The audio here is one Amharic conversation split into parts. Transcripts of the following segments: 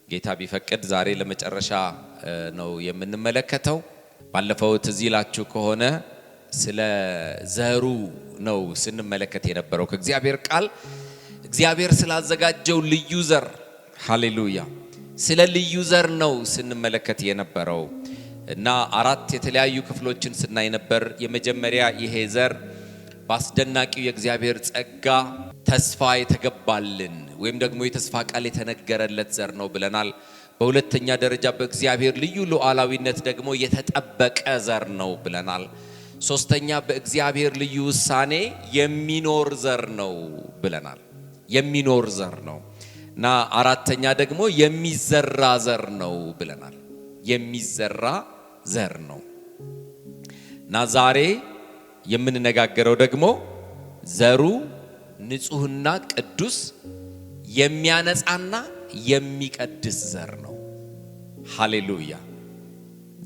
ጌታ ቢፈቅድ ዛሬ ለመጨረሻ ነው የምንመለከተው። ባለፈው ትዝ ይላችሁ ከሆነ ስለ ዘሩ ነው ስንመለከት የነበረው ከእግዚአብሔር ቃል እግዚአብሔር ስላዘጋጀው ልዩ ዘር ሃሌሉያ ስለ ልዩ ዘር ነው ስንመለከት የነበረው እና አራት የተለያዩ ክፍሎችን ስናይ ነበር። የመጀመሪያ ይሄ ዘር በአስደናቂው የእግዚአብሔር ጸጋ ተስፋ የተገባልን ወይም ደግሞ የተስፋ ቃል የተነገረለት ዘር ነው ብለናል። በሁለተኛ ደረጃ በእግዚአብሔር ልዩ ሉዓላዊነት ደግሞ የተጠበቀ ዘር ነው ብለናል። ሶስተኛ በእግዚአብሔር ልዩ ውሳኔ የሚኖር ዘር ነው ብለናል። የሚኖር ዘር ነው እና አራተኛ ደግሞ የሚዘራ ዘር ነው ብለናል። የሚዘራ ዘር ነው እና ዛሬ የምንነጋገረው ደግሞ ዘሩ ንጹህና ቅዱስ የሚያነጻና የሚቀድስ ዘር ነው። ሃሌሉያ!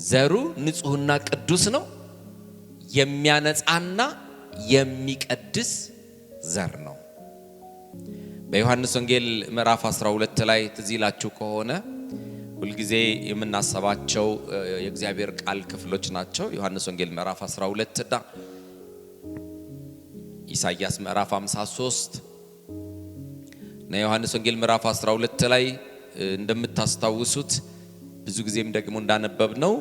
ዘሩ ንጹህና ቅዱስ ነው፣ የሚያነጻና የሚቀድስ ዘር ነው። በዮሐንስ ወንጌል ምዕራፍ 12 ላይ ትዝ ይላችሁ ከሆነ ሁልጊዜ የምናሰባቸው የእግዚአብሔር ቃል ክፍሎች ናቸው። ዮሐንስ ወንጌል ምዕራፍ 12 እና ኢሳይያስ ምዕራፍ 53 እና ዮሐንስ ወንጌል ምዕራፍ 12 ላይ እንደምታስታውሱት ብዙ ጊዜም ደግሞ እንዳነበብነው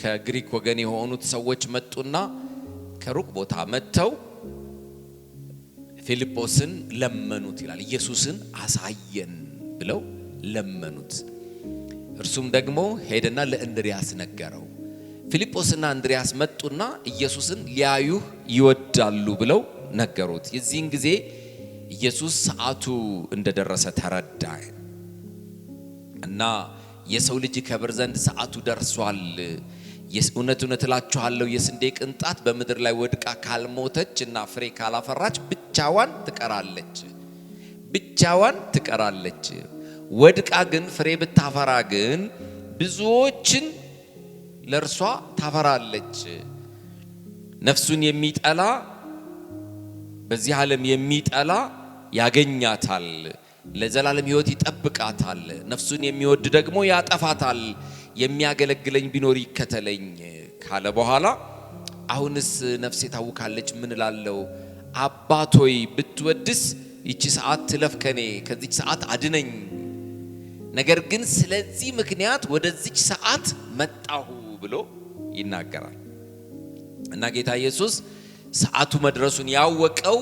ከግሪክ ወገን የሆኑት ሰዎች መጡና ከሩቅ ቦታ መጥተው ፊልጶስን ለመኑት ይላል። ኢየሱስን አሳየን ብለው ለመኑት። እርሱም ደግሞ ሄደና ለእንድሪያስ ነገረው። ፊልጶስና እንድሪያስ መጡና ኢየሱስን ሊያዩህ ይወዳሉ ብለው ነገሩት። የዚህን ጊዜ ኢየሱስ ሰዓቱ እንደደረሰ ተረዳ እና የሰው ልጅ ከብር ዘንድ ሰዓቱ ደርሷል። እውነት እውነት እላችኋለሁ የስንዴ ቅንጣት በምድር ላይ ወድቃ ካልሞተች እና ፍሬ ካላፈራች ብቻዋን ትቀራለች። ወድቃ ግን ፍሬ ብታፈራ ግን ብዙዎችን ለእርሷ ታፈራለች። ነፍሱን የሚጠላ በዚህ ዓለም የሚጠላ ያገኛታል፣ ለዘላለም ሕይወት ይጠብቃታል። ነፍሱን የሚወድ ደግሞ ያጠፋታል። የሚያገለግለኝ ቢኖር ይከተለኝ ካለ በኋላ አሁንስ ነፍሴ ታውካለች፣ ምን እላለሁ? አባቶይ ብትወድስ ይቺ ሰዓት ትለፍ ከኔ፣ ከዚች ሰዓት አድነኝ። ነገር ግን ስለዚህ ምክንያት ወደዚች ሰዓት መጣሁ ብሎ ይናገራል። እና ጌታ ኢየሱስ ሰዓቱ መድረሱን ያወቀው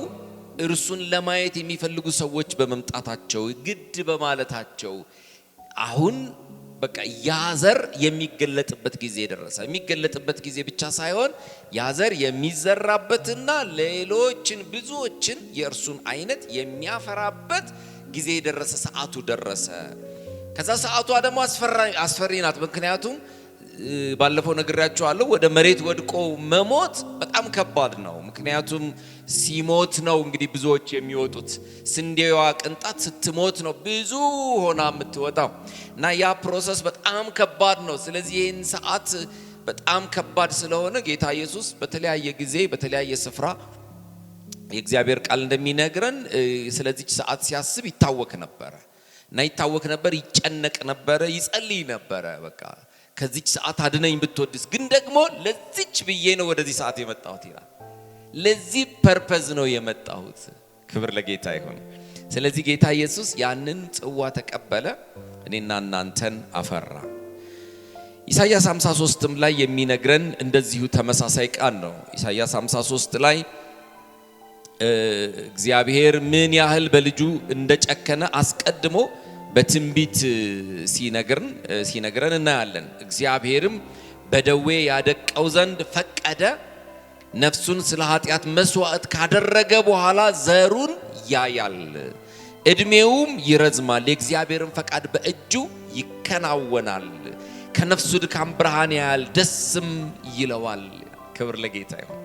እርሱን ለማየት የሚፈልጉ ሰዎች በመምጣታቸው ግድ በማለታቸው አሁን በቃ ያዘር የሚገለጥበት ጊዜ ደረሰ። የሚገለጥበት ጊዜ ብቻ ሳይሆን ያዘር የሚዘራበትና ሌሎችን ብዙዎችን የእርሱን አይነት የሚያፈራበት ጊዜ ደረሰ። ሰዓቱ ደረሰ። ከዛ ሰዓቷ ደግሞ አስፈሪ ናት። ምክንያቱም ባለፈው ነግሬያችኋለሁ፣ ወደ መሬት ወድቆ መሞት በጣም ከባድ ነው። ምክንያቱም ሲሞት ነው እንግዲህ ብዙዎች የሚወጡት። ስንዴዋ ቅንጣት ስትሞት ነው ብዙ ሆና የምትወጣው እና ያ ፕሮሰስ በጣም ከባድ ነው። ስለዚህ ይህን ሰዓት በጣም ከባድ ስለሆነ ጌታ ኢየሱስ በተለያየ ጊዜ በተለያየ ስፍራ የእግዚአብሔር ቃል እንደሚነግረን ስለዚች ሰዓት ሲያስብ ይታወክ ነበረ እና ይጨነቅ ነበረ፣ ይጸልይ ነበረ። በቃ ከዚች ሰዓት አድነኝ ብትወድስ፣ ግን ደግሞ ለዚች ብዬ ነው ወደዚህ ሰዓት የመጣሁት ይላል። ለዚህ ፐርፐዝ ነው የመጣሁት። ክብር ለጌታ ይሁን። ስለዚህ ጌታ ኢየሱስ ያንን ጽዋ ተቀበለ፣ እኔና እናንተን አፈራ። ኢሳይያስ 53 ላይ የሚነግረን እንደዚሁ ተመሳሳይ ቃል ነው። ኢሳይያስ 53 ላይ እግዚአብሔር ምን ያህል በልጁ እንደጨከነ አስቀድሞ በትንቢት ሲነግረን እናያለን። እግዚአብሔርም በደዌ ያደቀው ዘንድ ፈቀደ። ነፍሱን ስለ ኃጢአት መስዋዕት ካደረገ በኋላ ዘሩን ያያል፣ እድሜውም ይረዝማል፣ የእግዚአብሔርን ፈቃድ በእጁ ይከናወናል። ከነፍሱ ድካም ብርሃን ያያል፣ ደስም ይለዋል። ክብር ለጌታ ይሁን።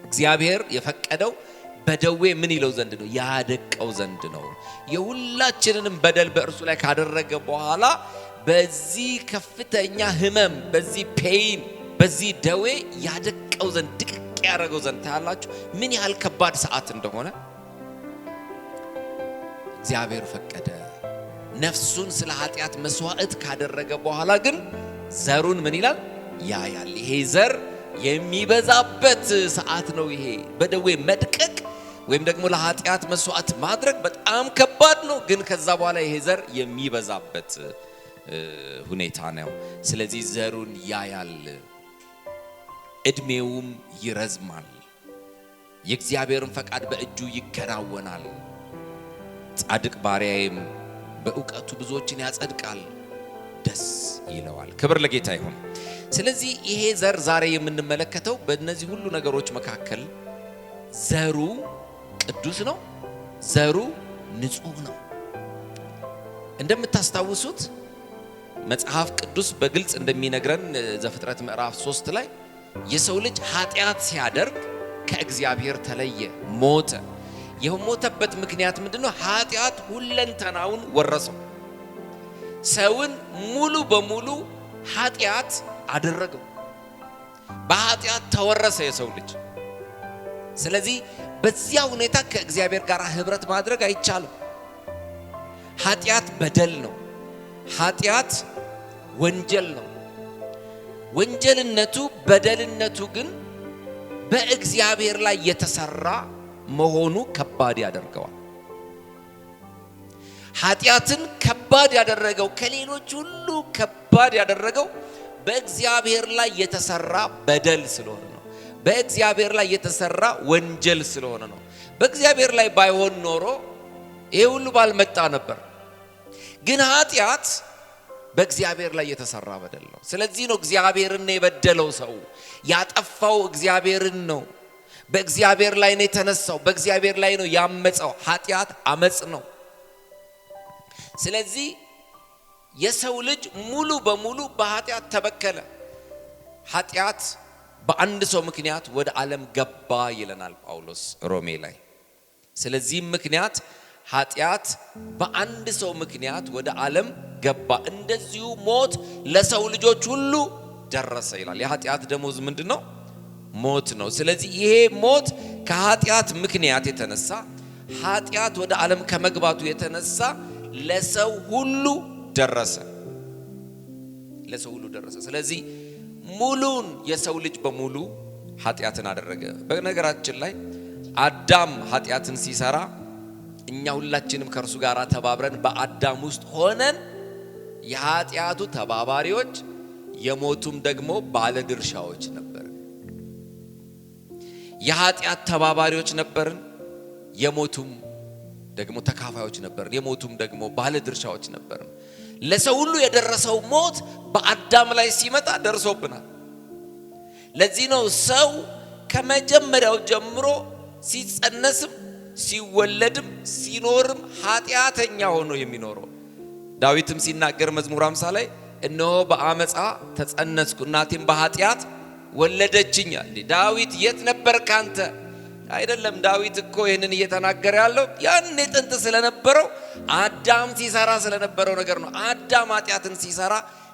እግዚአብሔር የፈቀደው በደዌ ምን ይለው ዘንድ ነው? ያደቀው ዘንድ ነው። የሁላችንንም በደል በእርሱ ላይ ካደረገ በኋላ በዚህ ከፍተኛ ህመም፣ በዚህ ፔይን፣ በዚህ ደዌ ያደቀው ዘንድ ድቅቅ ያደረገው ዘንድ ታያላችሁ ምን ያህል ከባድ ሰዓት እንደሆነ። እግዚአብሔር ፈቀደ። ነፍሱን ስለ ኃጢአት መስዋዕት ካደረገ በኋላ ግን ዘሩን ምን ይላል? ያያል። ይሄ ዘር የሚበዛበት ሰዓት ነው። ይሄ በደዌ መድቀቅ ወይም ደግሞ ለኃጢአት መስዋዕት ማድረግ በጣም ከባድ ነው። ግን ከዛ በኋላ ይሄ ዘር የሚበዛበት ሁኔታ ነው። ስለዚህ ዘሩን ያያል፣ እድሜውም ይረዝማል፣ የእግዚአብሔርን ፈቃድ በእጁ ይከናወናል። ጻድቅ ባሪያዬም በእውቀቱ ብዙዎችን ያጸድቃል፣ ደስ ይለዋል። ክብር ለጌታ ይሁን። ስለዚህ ይሄ ዘር ዛሬ የምንመለከተው በእነዚህ ሁሉ ነገሮች መካከል ዘሩ ቅዱስ ነው፣ ዘሩ ንጹህ ነው። እንደምታስታውሱት መጽሐፍ ቅዱስ በግልጽ እንደሚነግረን ዘፍጥረት ምዕራፍ 3 ላይ የሰው ልጅ ኃጢአት ሲያደርግ ከእግዚአብሔር ተለየ፣ ሞተ። የሞተበት ምክንያት ምንድነው? ኃጢአት ሁለንተናውን ወረሰው። ሰውን ሙሉ በሙሉ ኃጢአት አደረገው። በኃጢአት ተወረሰ የሰው ልጅ። ስለዚህ በዚያ ሁኔታ ከእግዚአብሔር ጋር ህብረት ማድረግ አይቻልም። ኃጢአት በደል ነው። ኃጢአት ወንጀል ነው። ወንጀልነቱ በደልነቱ ግን በእግዚአብሔር ላይ የተሰራ መሆኑ ከባድ ያደርገዋል። ኃጢአትን ከባድ ያደረገው ከሌሎች ሁሉ ከባድ ያደረገው በእግዚአብሔር ላይ የተሰራ በደል ስለሆነ ነው። በእግዚአብሔር ላይ የተሰራ ወንጀል ስለሆነ ነው። በእግዚአብሔር ላይ ባይሆን ኖሮ ይሄ ሁሉ ባልመጣ ነበር። ግን ኃጢአት በእግዚአብሔር ላይ የተሰራ በደል ነው። ስለዚህ ነው እግዚአብሔርን የበደለው ሰው ያጠፋው እግዚአብሔርን ነው። በእግዚአብሔር ላይ ነው የተነሳው፣ በእግዚአብሔር ላይ ነው ያመፀው። ኃጢአት አመጽ ነው። ስለዚህ የሰው ልጅ ሙሉ በሙሉ በኃጢአት ተበከለ። ኃጢአት በአንድ ሰው ምክንያት ወደ ዓለም ገባ ይለናል ጳውሎስ ሮሜ ላይ። ስለዚህ ምክንያት ኃጢአት በአንድ ሰው ምክንያት ወደ ዓለም ገባ፣ እንደዚሁ ሞት ለሰው ልጆች ሁሉ ደረሰ ይላል። የኃጢአት ደሞዝ ምንድነው? ሞት ነው። ስለዚህ ይሄ ሞት ከኃጢአት ምክንያት የተነሳ ኃጢአት ወደ ዓለም ከመግባቱ የተነሳ ለሰው ሁሉ ደረሰ፣ ለሰው ሁሉ ደረሰ። ስለዚህ ሙሉን የሰው ልጅ በሙሉ ኃጢአትን አደረገ። በነገራችን ላይ አዳም ኃጢአትን ሲሰራ እኛ ሁላችንም ከእርሱ ጋር ተባብረን በአዳም ውስጥ ሆነን የኃጢአቱ ተባባሪዎች የሞቱም ደግሞ ባለድርሻዎች ነበርን። የኃጢአት ተባባሪዎች ነበርን፣ የሞቱም ደግሞ ተካፋዮች ነበርን፣ የሞቱም ደግሞ ባለድርሻዎች ነበርን። ለሰው ሁሉ የደረሰው ሞት በአዳም ላይ ሲመጣ ደርሶብናል። ለዚህ ነው ሰው ከመጀመሪያው ጀምሮ ሲጸነስም ሲወለድም ሲኖርም ኃጢአተኛ ሆኖ የሚኖረው። ዳዊትም ሲናገር መዝሙር 50 ላይ እነሆ በአመፃ ተጸነስኩ እናቴም በኃጢአት ወለደችኝ። ዳዊት የት ነበር ካንተ? አይደለም። ዳዊት እኮ ይህንን እየተናገረ ያለው ያኔ ጥንት ስለነበረው አዳም ሲሰራ ስለነበረው ነገር ነው። አዳም ኃጢአትን ሲሰራ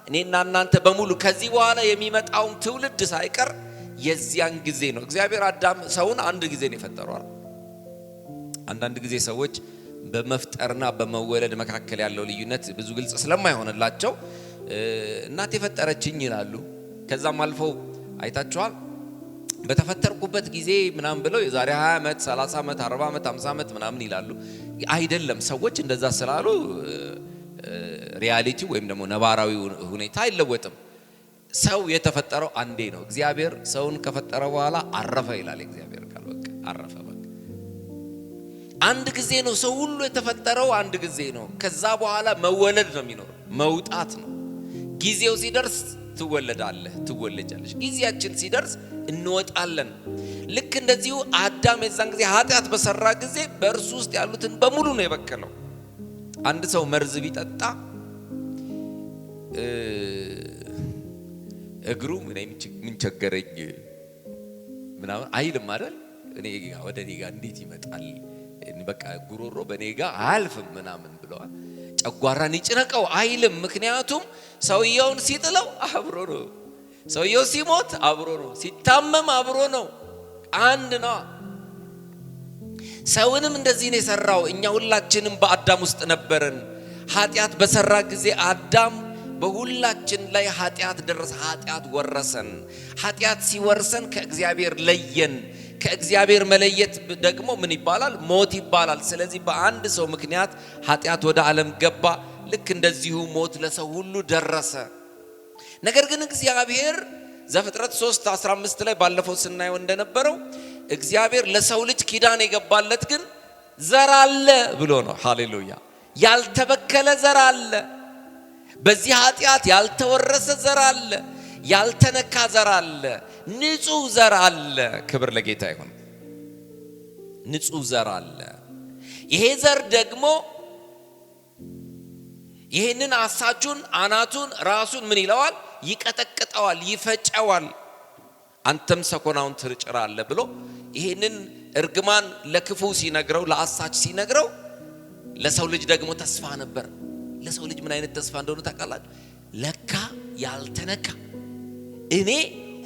እኔና እናንተ በሙሉ ከዚህ በኋላ የሚመጣውን ትውልድ ሳይቀር የዚያን ጊዜ ነው። እግዚአብሔር አዳም ሰውን አንድ ጊዜ ነው የፈጠረው። አንዳንድ ጊዜ ሰዎች በመፍጠርና በመወለድ መካከል ያለው ልዩነት ብዙ ግልጽ ስለማይሆንላቸው እናቴ ፈጠረችኝ ይላሉ። ከዛም አልፎ አይታችኋል በተፈጠርኩበት ጊዜ ምናምን ብለው የዛሬ 20 ዓመት 30 ዓመት 40 ዓመት 50 ዓመት ምናምን ይላሉ። አይደለም። ሰዎች እንደዛ ስላሉ ሪያሊቲ ወይም ደግሞ ነባራዊ ሁኔታ አይለወጥም። ሰው የተፈጠረው አንዴ ነው። እግዚአብሔር ሰውን ከፈጠረ በኋላ አረፈ ይላል እግዚአብሔር ቃል። በቃ አረፈ። በቃ አንድ ጊዜ ነው ሰው ሁሉ የተፈጠረው፣ አንድ ጊዜ ነው። ከዛ በኋላ መወለድ ነው የሚኖረው፣ መውጣት ነው። ጊዜው ሲደርስ ትወለዳለህ፣ ትወለጃለሽ። ጊዜያችን ሲደርስ እንወጣለን። ልክ እንደዚሁ አዳም የዛን ጊዜ ኃጢአት በሰራ ጊዜ በእርሱ ውስጥ ያሉትን በሙሉ ነው የበከለው። አንድ ሰው መርዝ ቢጠጣ እግሩ ምን ቸገረኝ ምናምን አይልም አይደል? ወደ እኔ ጋር እንዴት ይመጣል? በቃ ጉሮሮ በእኔ ጋር አያልፍም ምናምን ብለዋል። ጨጓራን ይጭነቀው አይልም። ምክንያቱም ሰውየውን ሲጥለው አብሮ ነው፣ ሰውየው ሲሞት አብሮ ነው፣ ሲታመም አብሮ ነው፣ አንድ ነው። ሰውንም እንደዚህ ነው የሰራው። እኛ ሁላችንም በአዳም ውስጥ ነበርን። ኃጢአት በሰራ ጊዜ አዳም በሁላችን ላይ ኃጢአት ደረሰ፣ ኃጢአት ወረሰን። ኃጢአት ሲወርሰን ከእግዚአብሔር ለየን። ከእግዚአብሔር መለየት ደግሞ ምን ይባላል? ሞት ይባላል። ስለዚህ በአንድ ሰው ምክንያት ኃጢአት ወደ ዓለም ገባ። ልክ እንደዚሁ ሞት ለሰው ሁሉ ደረሰ። ነገር ግን እግዚአብሔር ዘፍጥረት 3:15 ላይ ባለፈው ስናየው እንደነበረው እግዚአብሔር ለሰው ልጅ ኪዳን የገባለት ግን ዘር አለ ብሎ ነው። ሃሌሉያ! ያልተበከለ ዘር አለ። በዚህ ኃጢአት ያልተወረሰ ዘር አለ፣ ያልተነካ ዘር አለ፣ ንጹህ ዘር አለ። ክብር ለጌታ ይሁን። ንጹህ ዘር አለ። ይሄ ዘር ደግሞ ይሄንን አሳቹን አናቱን ራሱን ምን ይለዋል? ይቀጠቅጠዋል፣ ይፈጨዋል። አንተም ሰኮናውን ትርጭራለህ ብሎ ይሄንን እርግማን ለክፉ ሲነግረው፣ ለአሳች ሲነግረው ለሰው ልጅ ደግሞ ተስፋ ነበር። ለሰው ልጅ ምን አይነት ተስፋ እንደሆነ ታውቃላችሁ? ለካ ያልተነካ እኔ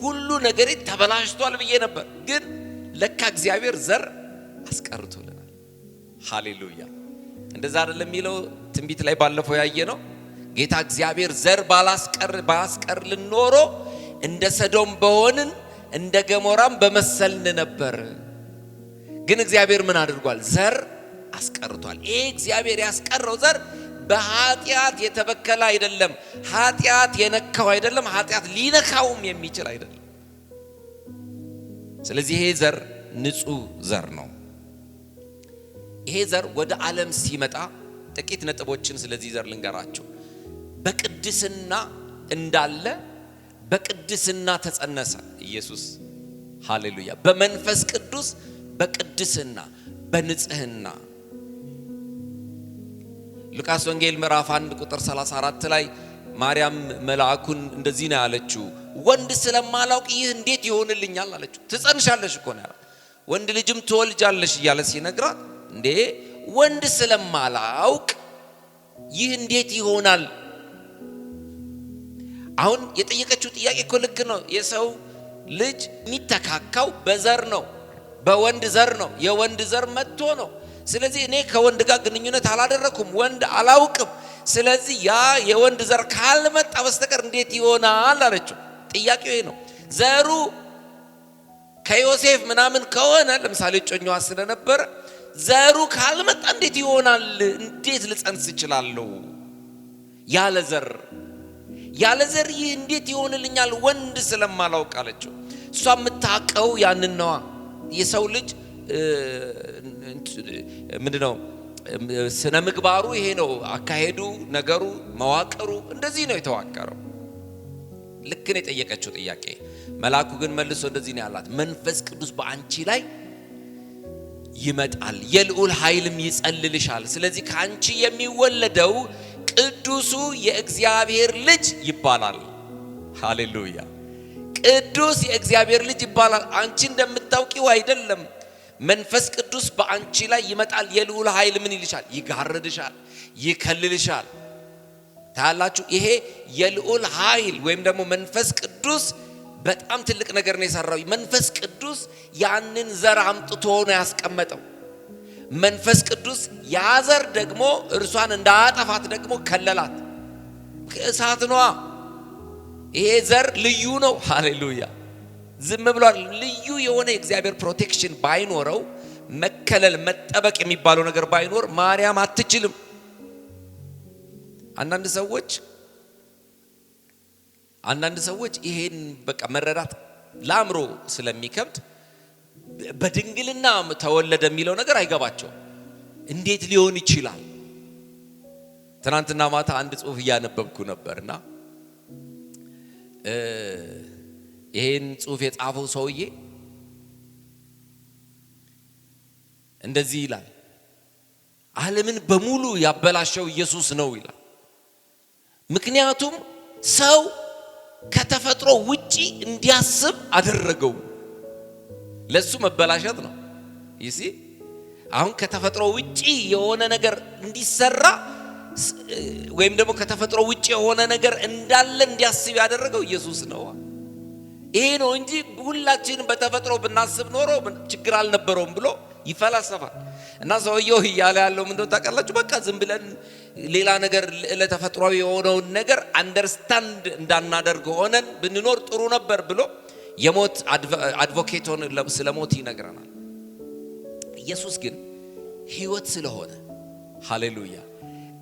ሁሉ ነገሬ ተበላሽቷል ብዬ ነበር፣ ግን ለካ እግዚአብሔር ዘር አስቀርቶልናል። ሃሌሉያ! እንደዛ አይደለም የሚለው ትንቢት ላይ ባለፈው ያየ ነው። ጌታ እግዚአብሔር ዘር ባላስቀርልን ኖሮ እንደ ሰዶም በሆንን እንደ ገሞራም በመሰልን ነበር። ግን እግዚአብሔር ምን አድርጓል? ዘር አስቀርቷል። ይሄ እግዚአብሔር ያስቀረው ዘር በኃጢአት የተበከለ አይደለም፣ ኃጢአት የነካው አይደለም፣ ኃጢአት ሊነካውም የሚችል አይደለም። ስለዚህ ይሄ ዘር ንጹህ ዘር ነው። ይሄ ዘር ወደ ዓለም ሲመጣ ጥቂት ነጥቦችን ስለዚህ ዘር ልንገራቸው። በቅድስና እንዳለ በቅድስና ተጸነሰ ኢየሱስ። ሃሌሉያ! በመንፈስ ቅዱስ በቅድስና በንጽህና። ሉቃስ ወንጌል ምዕራፍ 1 ቁጥር 34 ላይ ማርያም መልአኩን እንደዚህ ነው ያለችው፣ ወንድ ስለማላውቅ ይህ እንዴት ይሆንልኛል አለችው። ትጸንሻለሽ እኮ ነው ያላት፣ ወንድ ልጅም ትወልጃለሽ እያለ ሲነግራት፣ እንዴ ወንድ ስለማላውቅ ይህ እንዴት ይሆናል? አሁን የጠየቀችው ጥያቄ እኮ ልክ ነው። የሰው ልጅ የሚተካካው በዘር ነው፣ በወንድ ዘር ነው። የወንድ ዘር መጥቶ ነው። ስለዚህ እኔ ከወንድ ጋር ግንኙነት አላደረኩም፣ ወንድ አላውቅም። ስለዚህ ያ የወንድ ዘር ካልመጣ በስተቀር እንዴት ይሆናል አለችው። ጥያቄው ይሄ ነው። ዘሩ ከዮሴፍ ምናምን ከሆነ ለምሳሌ እጮኛዋ ስለነበረ ዘሩ ካልመጣ እንዴት ይሆናል? እንዴት ልጸንስ እችላለሁ? ያለ ዘር ይህ እንዴት ይሆንልኛል? ወንድ ስለማላውቅ አለችው። እሷ የምታውቀው ያንን ነዋ። የሰው ልጅ ምንድነው ስነ ምግባሩ ይሄ ነው። አካሄዱ፣ ነገሩ፣ መዋቅሩ እንደዚህ ነው የተዋቀረው። ልክ ነው የጠየቀችው ጥያቄ። መልአኩ ግን መልሶ እንደዚህ ነው ያላት፣ መንፈስ ቅዱስ በአንቺ ላይ ይመጣል፣ የልዑል ኃይልም ይጸልልሻል። ስለዚህ ከአንቺ የሚወለደው ቅዱሱ የእግዚአብሔር ልጅ ይባላል። ሃሌሉያ! ቅዱስ የእግዚአብሔር ልጅ ይባላል። አንቺ እንደምታውቂው አይደለም። መንፈስ ቅዱስ በአንቺ ላይ ይመጣል። የልዑል ኃይል ምን ይልሻል? ይጋርድሻል፣ ይከልልሻል። ታያላችሁ። ይሄ የልዑል ኃይል ወይም ደግሞ መንፈስ ቅዱስ በጣም ትልቅ ነገር ነው የሰራው። መንፈስ ቅዱስ ያንን ዘር አምጥቶ ነው ያስቀመጠው። መንፈስ ቅዱስ ያዘር ደግሞ እርሷን እንዳያጠፋት ደግሞ ከለላት። ከእሳት ነዋ። ይሄ ዘር ልዩ ነው። ሃሌሉያ! ዝም ብሏል። ልዩ የሆነ የእግዚአብሔር ፕሮቴክሽን ባይኖረው፣ መከለል መጠበቅ የሚባለው ነገር ባይኖር ማርያም አትችልም። አንዳንድ ሰዎች ይሄን በቃ መረዳት ለአእምሮ ስለሚከብድ በድንግልና ተወለደ የሚለው ነገር አይገባቸው። እንዴት ሊሆን ይችላል? ትናንትና ማታ አንድ ጽሑፍ እያነበብኩ ነበርና ይሄን ጽሑፍ የጻፈው ሰውዬ እንደዚህ ይላል፣ ዓለምን በሙሉ ያበላሸው ኢየሱስ ነው ይላል። ምክንያቱም ሰው ከተፈጥሮ ውጪ እንዲያስብ አደረገው። ለሱ መበላሸት ነው። ይሲ አሁን ከተፈጥሮ ውጪ የሆነ ነገር እንዲሰራ ወይም ደግሞ ከተፈጥሮ ውጪ የሆነ ነገር እንዳለ እንዲያስብ ያደረገው ኢየሱስ ነው። ይሄ ነው እንጂ ሁላችንም በተፈጥሮ ብናስብ ኖሮ ችግር አልነበረውም ብሎ ይፈላሰፋል። እና ሰውየው እያለ ያለው ምንድነው ታውቃላችሁ? በቃ ዝም ብለን ሌላ ነገር ለተፈጥሯዊ የሆነውን ነገር አንደርስታንድ እንዳናደርግ ሆነን ብንኖር ጥሩ ነበር ብሎ የሞት አድቮኬት ሆነ ስለ ሞት ይነግረናል። ኢየሱስ ግን ሕይወት ስለሆነ ሃሌሉያ፣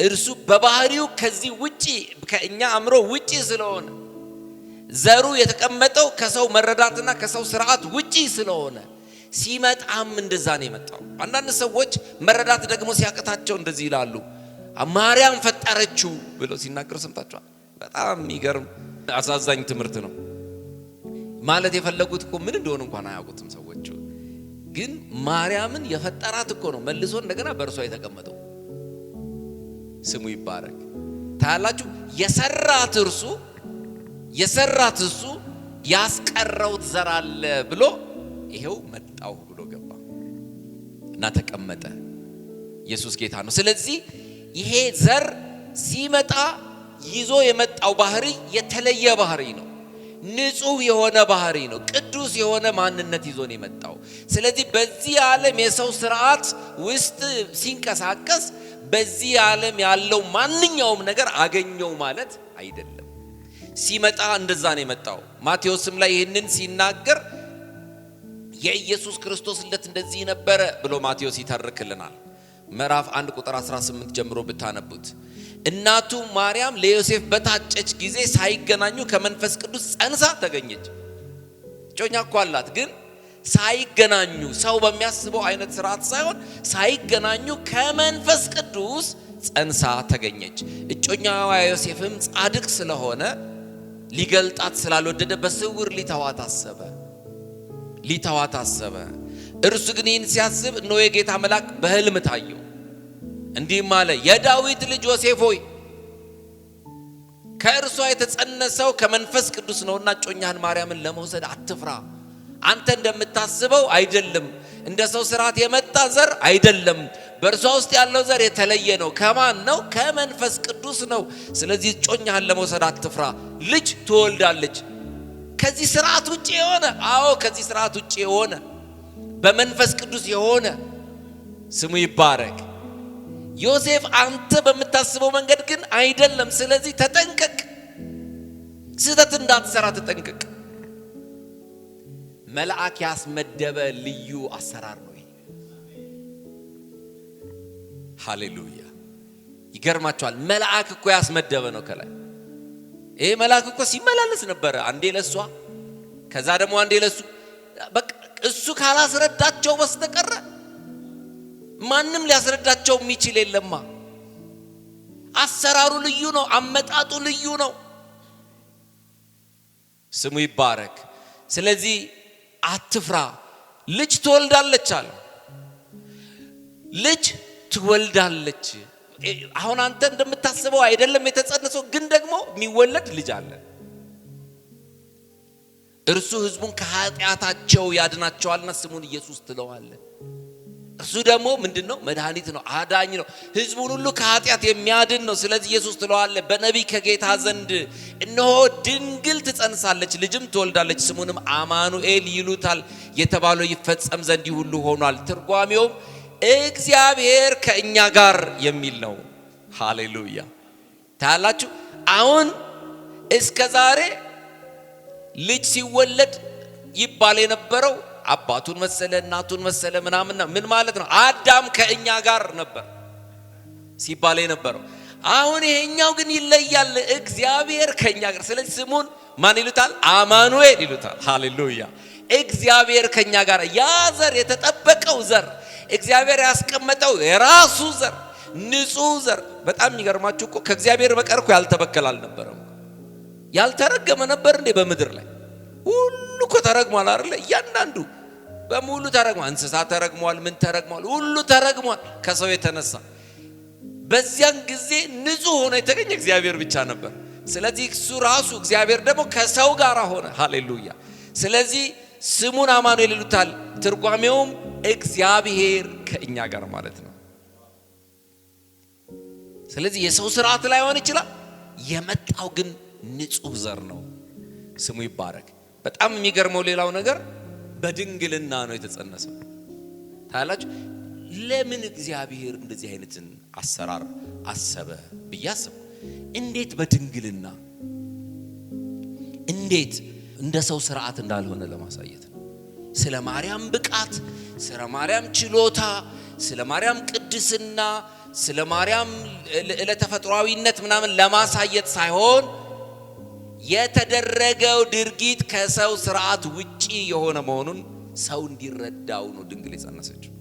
እርሱ በባህሪው ከዚህ ውጪ ከኛ አእምሮ ውጪ ስለሆነ ዘሩ የተቀመጠው ከሰው መረዳትና ከሰው ስርዓት ውጪ ስለሆነ ሲመጣም እንደዛ ነው የመጣው። አንዳንድ ሰዎች መረዳት ደግሞ ሲያቅታቸው እንደዚህ ይላሉ፣ ማርያም ፈጠረችው ብለው ሲናገሩ ሰምታችኋል። በጣም የሚገርም አሳዛኝ ትምህርት ነው። ማለት የፈለጉት እኮ ምን እንደሆነ እንኳን አያውቁትም ሰዎች። ግን ማርያምን የፈጠራት እኮ ነው መልሶ እንደገና በእርሷ የተቀመጠው። ስሙ ይባረክ። ታያላችሁ፣ የሰራት እሱ ያስቀረውት ዘር አለ ብሎ ይሄው መጣው ብሎ ገባ እና ተቀመጠ። ኢየሱስ ጌታ ነው። ስለዚህ ይሄ ዘር ሲመጣ ይዞ የመጣው ባህሪ የተለየ ባህሪ ነው። ንጹህ የሆነ ባህሪ ነው። ቅዱስ የሆነ ማንነት ይዞ ነው የመጣው። ስለዚህ በዚህ ዓለም የሰው ስርዓት ውስጥ ሲንቀሳቀስ በዚህ ዓለም ያለው ማንኛውም ነገር አገኘው ማለት አይደለም። ሲመጣ እንደዛ ነው የመጣው። ማቴዎስም ላይ ይህንን ሲናገር የኢየሱስ ክርስቶስ ልደት እንደዚህ ነበረ ብሎ ማቴዎስ ይተርክልናል። ምዕራፍ 1 ቁጥር 18 ጀምሮ ብታነቡት እናቱ ማርያም ለዮሴፍ በታጨች ጊዜ ሳይገናኙ ከመንፈስ ቅዱስ ጸንሳ ተገኘች። እጮኛ እኮ አላት፣ ግን ሳይገናኙ ሰው በሚያስበው አይነት ስርዓት ሳይሆን ሳይገናኙ ከመንፈስ ቅዱስ ጸንሳ ተገኘች። እጮኛዋ ዮሴፍም ጻድቅ ስለሆነ ሊገልጣት ስላልወደደ በስውር ሊተዋት አሰበ። እርሱ ግን ይህን ሲያስብ እነሆ የጌታ መልአክ በሕልም ታየው፣ እንዲህም አለ፣ የዳዊት ልጅ ዮሴፍ ሆይ ከእርሷ የተጸነሰው ከመንፈስ ቅዱስ ነውና እጮኛህን ማርያምን ለመውሰድ አትፍራ። አንተ እንደምታስበው አይደለም፣ እንደ ሰው ስርዓት የመጣ ዘር አይደለም። በእርሷ ውስጥ ያለው ዘር የተለየ ነው። ከማን ነው? ከመንፈስ ቅዱስ ነው። ስለዚህ እጮኛህን ለመውሰድ አትፍራ፣ ልጅ ትወልዳለች። ከዚህ ስርዓት ውጪ የሆነ ከዚህ ስርዓት ውጪ የሆነ በመንፈስ ቅዱስ የሆነ ስሙ ይባረክ። ዮሴፍ አንተ በምታስበው መንገድ ግን አይደለም። ስለዚህ ተጠንቀቅ፣ ስህተት እንዳትሰራ ተጠንቀቅ። መልአክ ያስመደበ ልዩ አሰራር ነው። ሃሌሉያ! ይገርማቸዋል። መልአክ እኮ ያስመደበ ነው። ከላይ ይሄ መልአክ እኮ ሲመላለስ ነበረ፣ አንዴ ለሷ ከዛ ደግሞ አንዴ ለሱ። በቃ እሱ ካላስረዳቸው በስተቀር ማንም ሊያስረዳቸው የሚችል የለማ። አሰራሩ ልዩ ነው፣ አመጣጡ ልዩ ነው። ስሙ ይባረክ። ስለዚህ አትፍራ፣ ልጅ ትወልዳለች አለ። ልጅ ትወልዳለች። አሁን አንተ እንደምታስበው አይደለም የተጸነሰው፣ ግን ደግሞ የሚወለድ ልጅ አለ። እርሱ ሕዝቡን ከኃጢአታቸው ያድናቸዋልና ስሙን ኢየሱስ ትለዋለህ። እርሱ ደግሞ ምንድነው? መድኃኒት ነው፣ አዳኝ ነው፣ ሕዝቡን ሁሉ ከኃጢአት የሚያድን ነው። ስለዚህ ኢየሱስ ትለዋለህ። በነቢይ ከጌታ ዘንድ እነሆ ድንግል ትጸንሳለች፣ ልጅም ትወልዳለች፣ ስሙንም አማኑኤል ይሉታል የተባለው ይፈጸም ዘንድ ሁሉ ሆኗል። ትርጓሜውም እግዚአብሔር ከእኛ ጋር የሚል ነው። ሃሌሉያ! ታያላችሁ። አሁን እስከ ዛሬ ልጅ ሲወለድ ይባል የነበረው አባቱን መሰለ እናቱን መሰለ ምናምንና ምን ማለት ነው? አዳም ከእኛ ጋር ነበር ሲባል የነበረው። አሁን ይሄኛው ግን ይለያል። እግዚአብሔር ከእኛ ጋር። ስለዚህ ስሙን ማን ይሉታል? አማኑኤል ይሉታል። ሃሌሉያ! እግዚአብሔር ከእኛ ጋር። ያ ዘር የተጠበቀው ዘር እግዚአብሔር ያስቀመጠው የራሱ ዘር ንጹህ ዘር። በጣም የሚገርማችሁ እኮ ከእግዚአብሔር በቀር እኮ ያልተበከለ አልነበረም። ያልተረገመ ነበር እንዴ? በምድር ላይ ሁሉ እኮ ተረግሟል አይደል? እያንዳንዱ በሙሉ ተረግሟል። እንስሳ ተረግሟል፣ ምን ተረግሟል፣ ሁሉ ተረግሟል ከሰው የተነሳ። በዚያን ጊዜ ንጹህ ሆኖ የተገኘ እግዚአብሔር ብቻ ነበር። ስለዚህ እሱ ራሱ እግዚአብሔር ደግሞ ከሰው ጋር ሆነ። ሃሌሉያ! ስለዚህ ስሙን አማኑኤል ይሉታል። ትርጓሜውም እግዚአብሔር ከእኛ ጋር ማለት ነው። ስለዚህ የሰው ስርዓት ላይ ሆን ይችላል፣ የመጣው ግን ንጹህ ዘር ነው። ስሙ ይባረክ። በጣም የሚገርመው ሌላው ነገር በድንግልና ነው የተጸነሰው። ታያላችሁ። ለምን እግዚአብሔር እንደዚህ አይነትን አሰራር አሰበ ብያስብ እንዴት በድንግልና እንዴት እንደ ሰው ስርዓት እንዳልሆነ ለማሳየት ነው። ስለ ማርያም ብቃት፣ ስለ ማርያም ችሎታ፣ ስለ ማርያም ቅድስና፣ ስለ ማርያም ለተፈጥሯዊነት ምናምን ለማሳየት ሳይሆን የተደረገው ድርጊት ከሰው ስርዓት ውጪ የሆነ መሆኑን ሰው እንዲረዳው ነው ድንግል የጸነሰችው።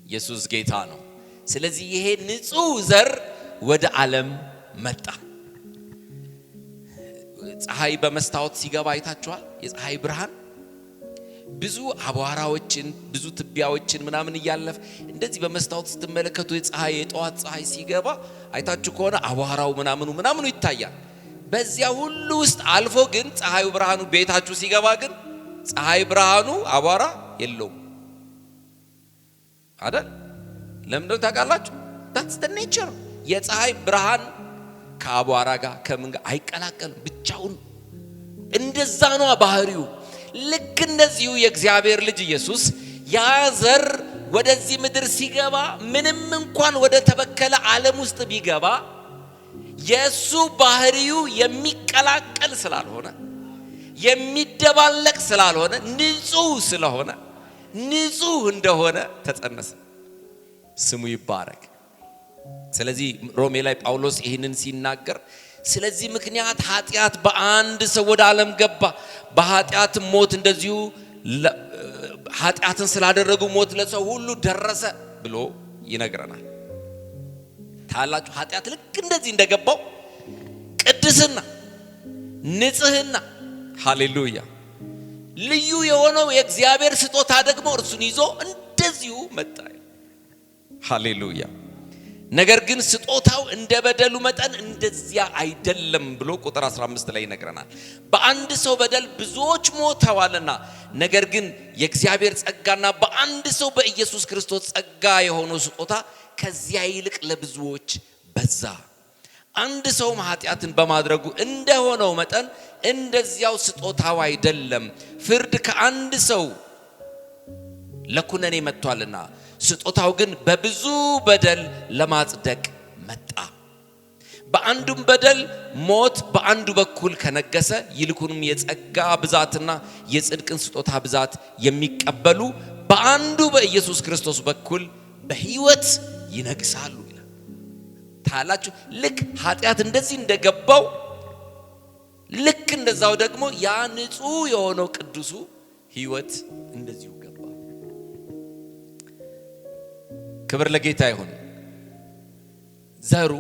ኢየሱስ ጌታ ነው። ስለዚህ ይሄ ንጹህ ዘር ወደ ዓለም መጣ። ፀሐይ በመስታወት ሲገባ አይታችኋል? የፀሐይ ብርሃን ብዙ አቧራዎችን ብዙ ትቢያዎችን ምናምን እያለፈ እንደዚህ በመስታወት ስትመለከቱ የጠዋት ፀሐይ ሲገባ አይታችሁ ከሆነ አቧራው ምናምኑ ይታያል። በዚያ ሁሉ ውስጥ አልፎ ግን ፀሐዩ ብርሃኑ ቤታችሁ ሲገባ ግን ፀሐይ ብርሃኑ አቧራ የለውም አይደል? ለምን ነው ታውቃላችሁ? that's the nature። የፀሐይ ብርሃን ከአቧራ ጋር ከምን ጋር አይቀላቀልም፣ ብቻውን እንደዛ ነው ባህሪው። ልክ እንደዚሁ የእግዚአብሔር ልጅ ኢየሱስ ያ ዘር ወደዚህ ምድር ሲገባ ምንም እንኳን ወደ ተበከለ ዓለም ውስጥ ቢገባ የሱ ባህሪው የሚቀላቀል ስላልሆነ የሚደባለቅ ስላልሆነ ንጹህ ስለሆነ ንጹህ እንደሆነ ተጸነሰ። ስሙ ይባረክ። ስለዚህ ሮሜ ላይ ጳውሎስ ይህንን ሲናገር ስለዚህ ምክንያት ኃጢአት በአንድ ሰው ወደ ዓለም ገባ፣ በኃጢአት ሞት እንደዚሁ ኃጢአትን ስላደረጉ ሞት ለሰው ሁሉ ደረሰ ብሎ ይነግረናል። ታላችሁ ኃጢአት ልክ እንደዚህ እንደገባው ቅድስና፣ ንጽህና፣ ሃሌሉያ ልዩ የሆነው የእግዚአብሔር ስጦታ ደግሞ እርሱን ይዞ እንደዚሁ መጣ። ሃሌሉያ። ነገር ግን ስጦታው እንደ በደሉ መጠን እንደዚያ አይደለም ብሎ ቁጥር 15 ላይ ይነግረናል። በአንድ ሰው በደል ብዙዎች ሞተዋልና ነገር ግን የእግዚአብሔር ጸጋና በአንድ ሰው በኢየሱስ ክርስቶስ ጸጋ የሆነው ስጦታ ከዚያ ይልቅ ለብዙዎች በዛ። አንድ ሰው ኃጢአትን በማድረጉ እንደሆነው መጠን እንደዚያው ስጦታው አይደለም። ፍርድ ከአንድ ሰው ለኩነኔ መጥቷልና ስጦታው ግን በብዙ በደል ለማጽደቅ መጣ። በአንዱም በደል ሞት በአንዱ በኩል ከነገሰ ይልቁንም የጸጋ ብዛትና የጽድቅን ስጦታ ብዛት የሚቀበሉ በአንዱ በኢየሱስ ክርስቶስ በኩል በሕይወት ይነግሳሉ ይላል። ታላችሁ ልክ ኃጢአት እንደዚህ እንደገባው ልክ እንደዛው ደግሞ ያ ንጹህ የሆነው ቅዱሱ ሕይወት እንደዚሁ ገባ። ክብር ለጌታ ይሁን። ዘሩ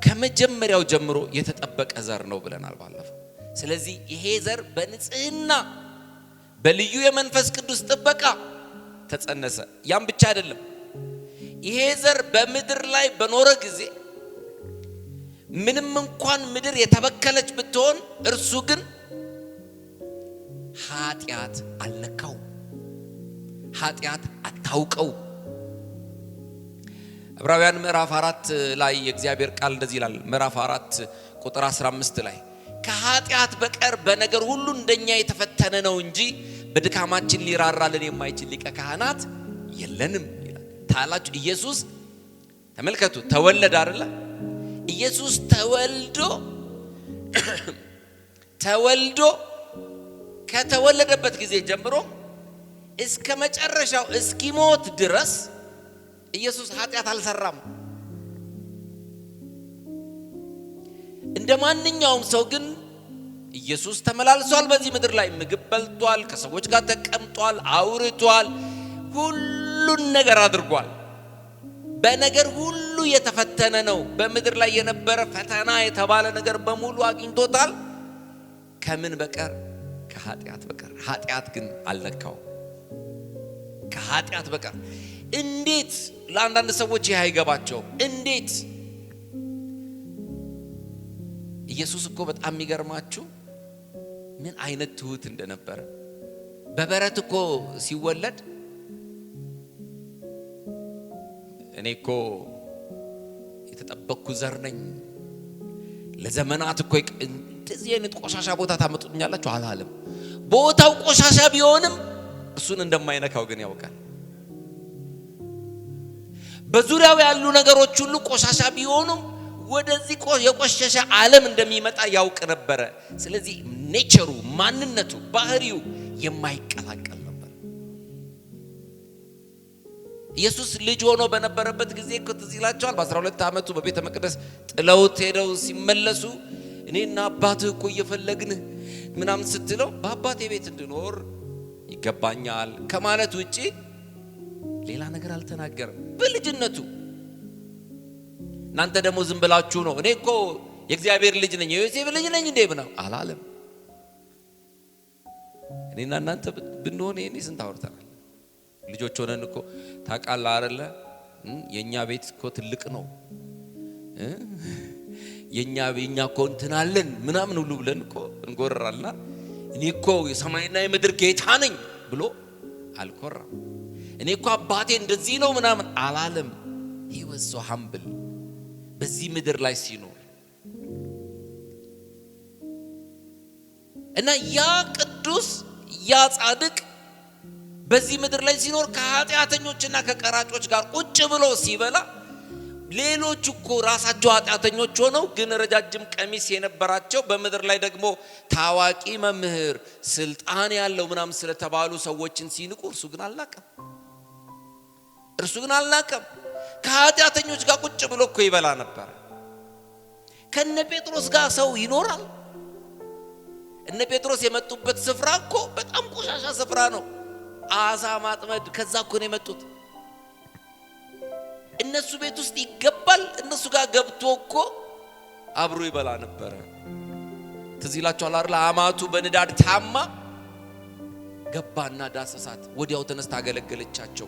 ከመጀመሪያው ጀምሮ የተጠበቀ ዘር ነው ብለናል ባለፈው። ስለዚህ ይሄ ዘር በንጽህና በልዩ የመንፈስ ቅዱስ ጥበቃ ተጸነሰ። ያም ብቻ አይደለም። ይሄ ዘር በምድር ላይ በኖረ ጊዜ ምንም እንኳን ምድር የተበከለች ብትሆን እርሱ ግን ኃጢአት አልነካው፣ ኃጢአት አታውቀው። ዕብራውያን ምዕራፍ 4 ላይ የእግዚአብሔር ቃል እንደዚህ ይላል። ምዕራፍ 4 ቁጥር 15 ላይ ከኃጢአት በቀር በነገር ሁሉ እንደኛ የተፈተነ ነው እንጂ በድካማችን ሊራራልን የማይችል ሊቀ ካህናት የለንም ይላል። ታላችሁ ኢየሱስ ተመልከቱ፣ ተወለደ አይደለ? ኢየሱስ ተወልዶ ከተወለደበት ጊዜ ጀምሮ እስከ መጨረሻው እስኪሞት ድረስ ኢየሱስ ኃጢአት አልሰራም። እንደ ማንኛውም ሰው ግን ኢየሱስ ተመላልሷል። በዚህ ምድር ላይ ምግብ በልቷል፣ ከሰዎች ጋር ተቀምጧል፣ አውርቷል፣ ሁሉን ነገር አድርጓል። በነገር ሁሉ የተፈተነ ነው። በምድር ላይ የነበረ ፈተና የተባለ ነገር በሙሉ አግኝቶታል። ከምን በቀር? ከኃጢአት በቀር። ኃጢአት ግን አልነካው። ከኃጢአት በቀር። እንዴት ለአንዳንድ ሰዎች ይህ አይገባቸውም? እንዴት? ኢየሱስ እኮ በጣም የሚገርማችሁ ምን አይነት ትሁት እንደነበረ በበረት እኮ ሲወለድ እኔ እኮ የተጠበቅኩ ዘር ነኝ፣ ለዘመናት እኮ እንደዚህ አይነት ቆሻሻ ቦታ ታመጡኛላችሁ አላለም። ቦታው ቆሻሻ ቢሆንም እርሱን እንደማይነካው ግን ያውቃል። በዙሪያው ያሉ ነገሮች ሁሉ ቆሻሻ ቢሆኑም ወደዚህ የቆሸሸ ዓለም እንደሚመጣ ያውቅ ነበረ። ስለዚህ ኔቸሩ፣ ማንነቱ፣ ባህሪው የማይቀላቀል ነበር። ኢየሱስ ልጅ ሆኖ በነበረበት ጊዜ እኮ ትዝ ይላችኋል። በ12 ዓመቱ በቤተ መቅደስ ጥለውት ሄደው ሲመለሱ እኔና አባትህ እኮ እየፈለግንህ ምናምን ስትለው በአባቴ ቤት እንድኖር ይገባኛል ከማለት ውጪ ሌላ ነገር አልተናገረም በልጅነቱ። እናንተ ደግሞ ዝም ብላችሁ ነው እኔ እኮ የእግዚአብሔር ልጅ ነኝ የዮሴፍ ልጅ ነኝ እንዴ ብለው አላለም። እኔና እናንተ ብንሆን ይሄኔ ስንት አውርተናል። ልጆች ሆነን እኮ ታውቃለህ አይደለ የኛ ቤት እኮ ትልቅ ነው የኛ እኮ እንትናለን ምናምን ሁሉ ብለን እኮ እንጎርራልና እኔ እኮ የሰማይና የምድር ጌታ ነኝ ብሎ አልኮራም። እኔ እኮ አባቴ እንደዚህ ነው ምናምን አላለም። he was so humble በዚህ ምድር ላይ ሲኖር እና ያ ቅዱስ ያ ጻድቅ በዚህ ምድር ላይ ሲኖር ከኃጢአተኞችና ከቀራጮች ጋር ቁጭ ብሎ ሲበላ ሌሎች እኮ ራሳቸው ኃጢአተኞች ሆነው ግን ረጃጅም ቀሚስ የነበራቸው በምድር ላይ ደግሞ ታዋቂ መምህር ስልጣን ያለው ምናምን ስለተባሉ ሰዎችን ሲንቁ እርሱ ግን አልናቀም። ከኃጢአተኞች ጋር ቁጭ ብሎ እኮ ይበላ ነበር። ከነ ጴጥሮስ ጋር ሰው ይኖራል። እነ ጴጥሮስ የመጡበት ስፍራ እኮ በጣም ቆሻሻ ስፍራ ነው። አሳ ማጥመድ ከዛ እኮ ነው የመጡት። እነሱ ቤት ውስጥ ይገባል። እነሱ ጋር ገብቶ እኮ አብሮ ይበላ ነበር። ትዝ ይላችኋል አይደል? አማቱ በንዳድ ታማ ገባና ዳሰሳት። ወዲያው ተነስታ አገለገለቻቸው።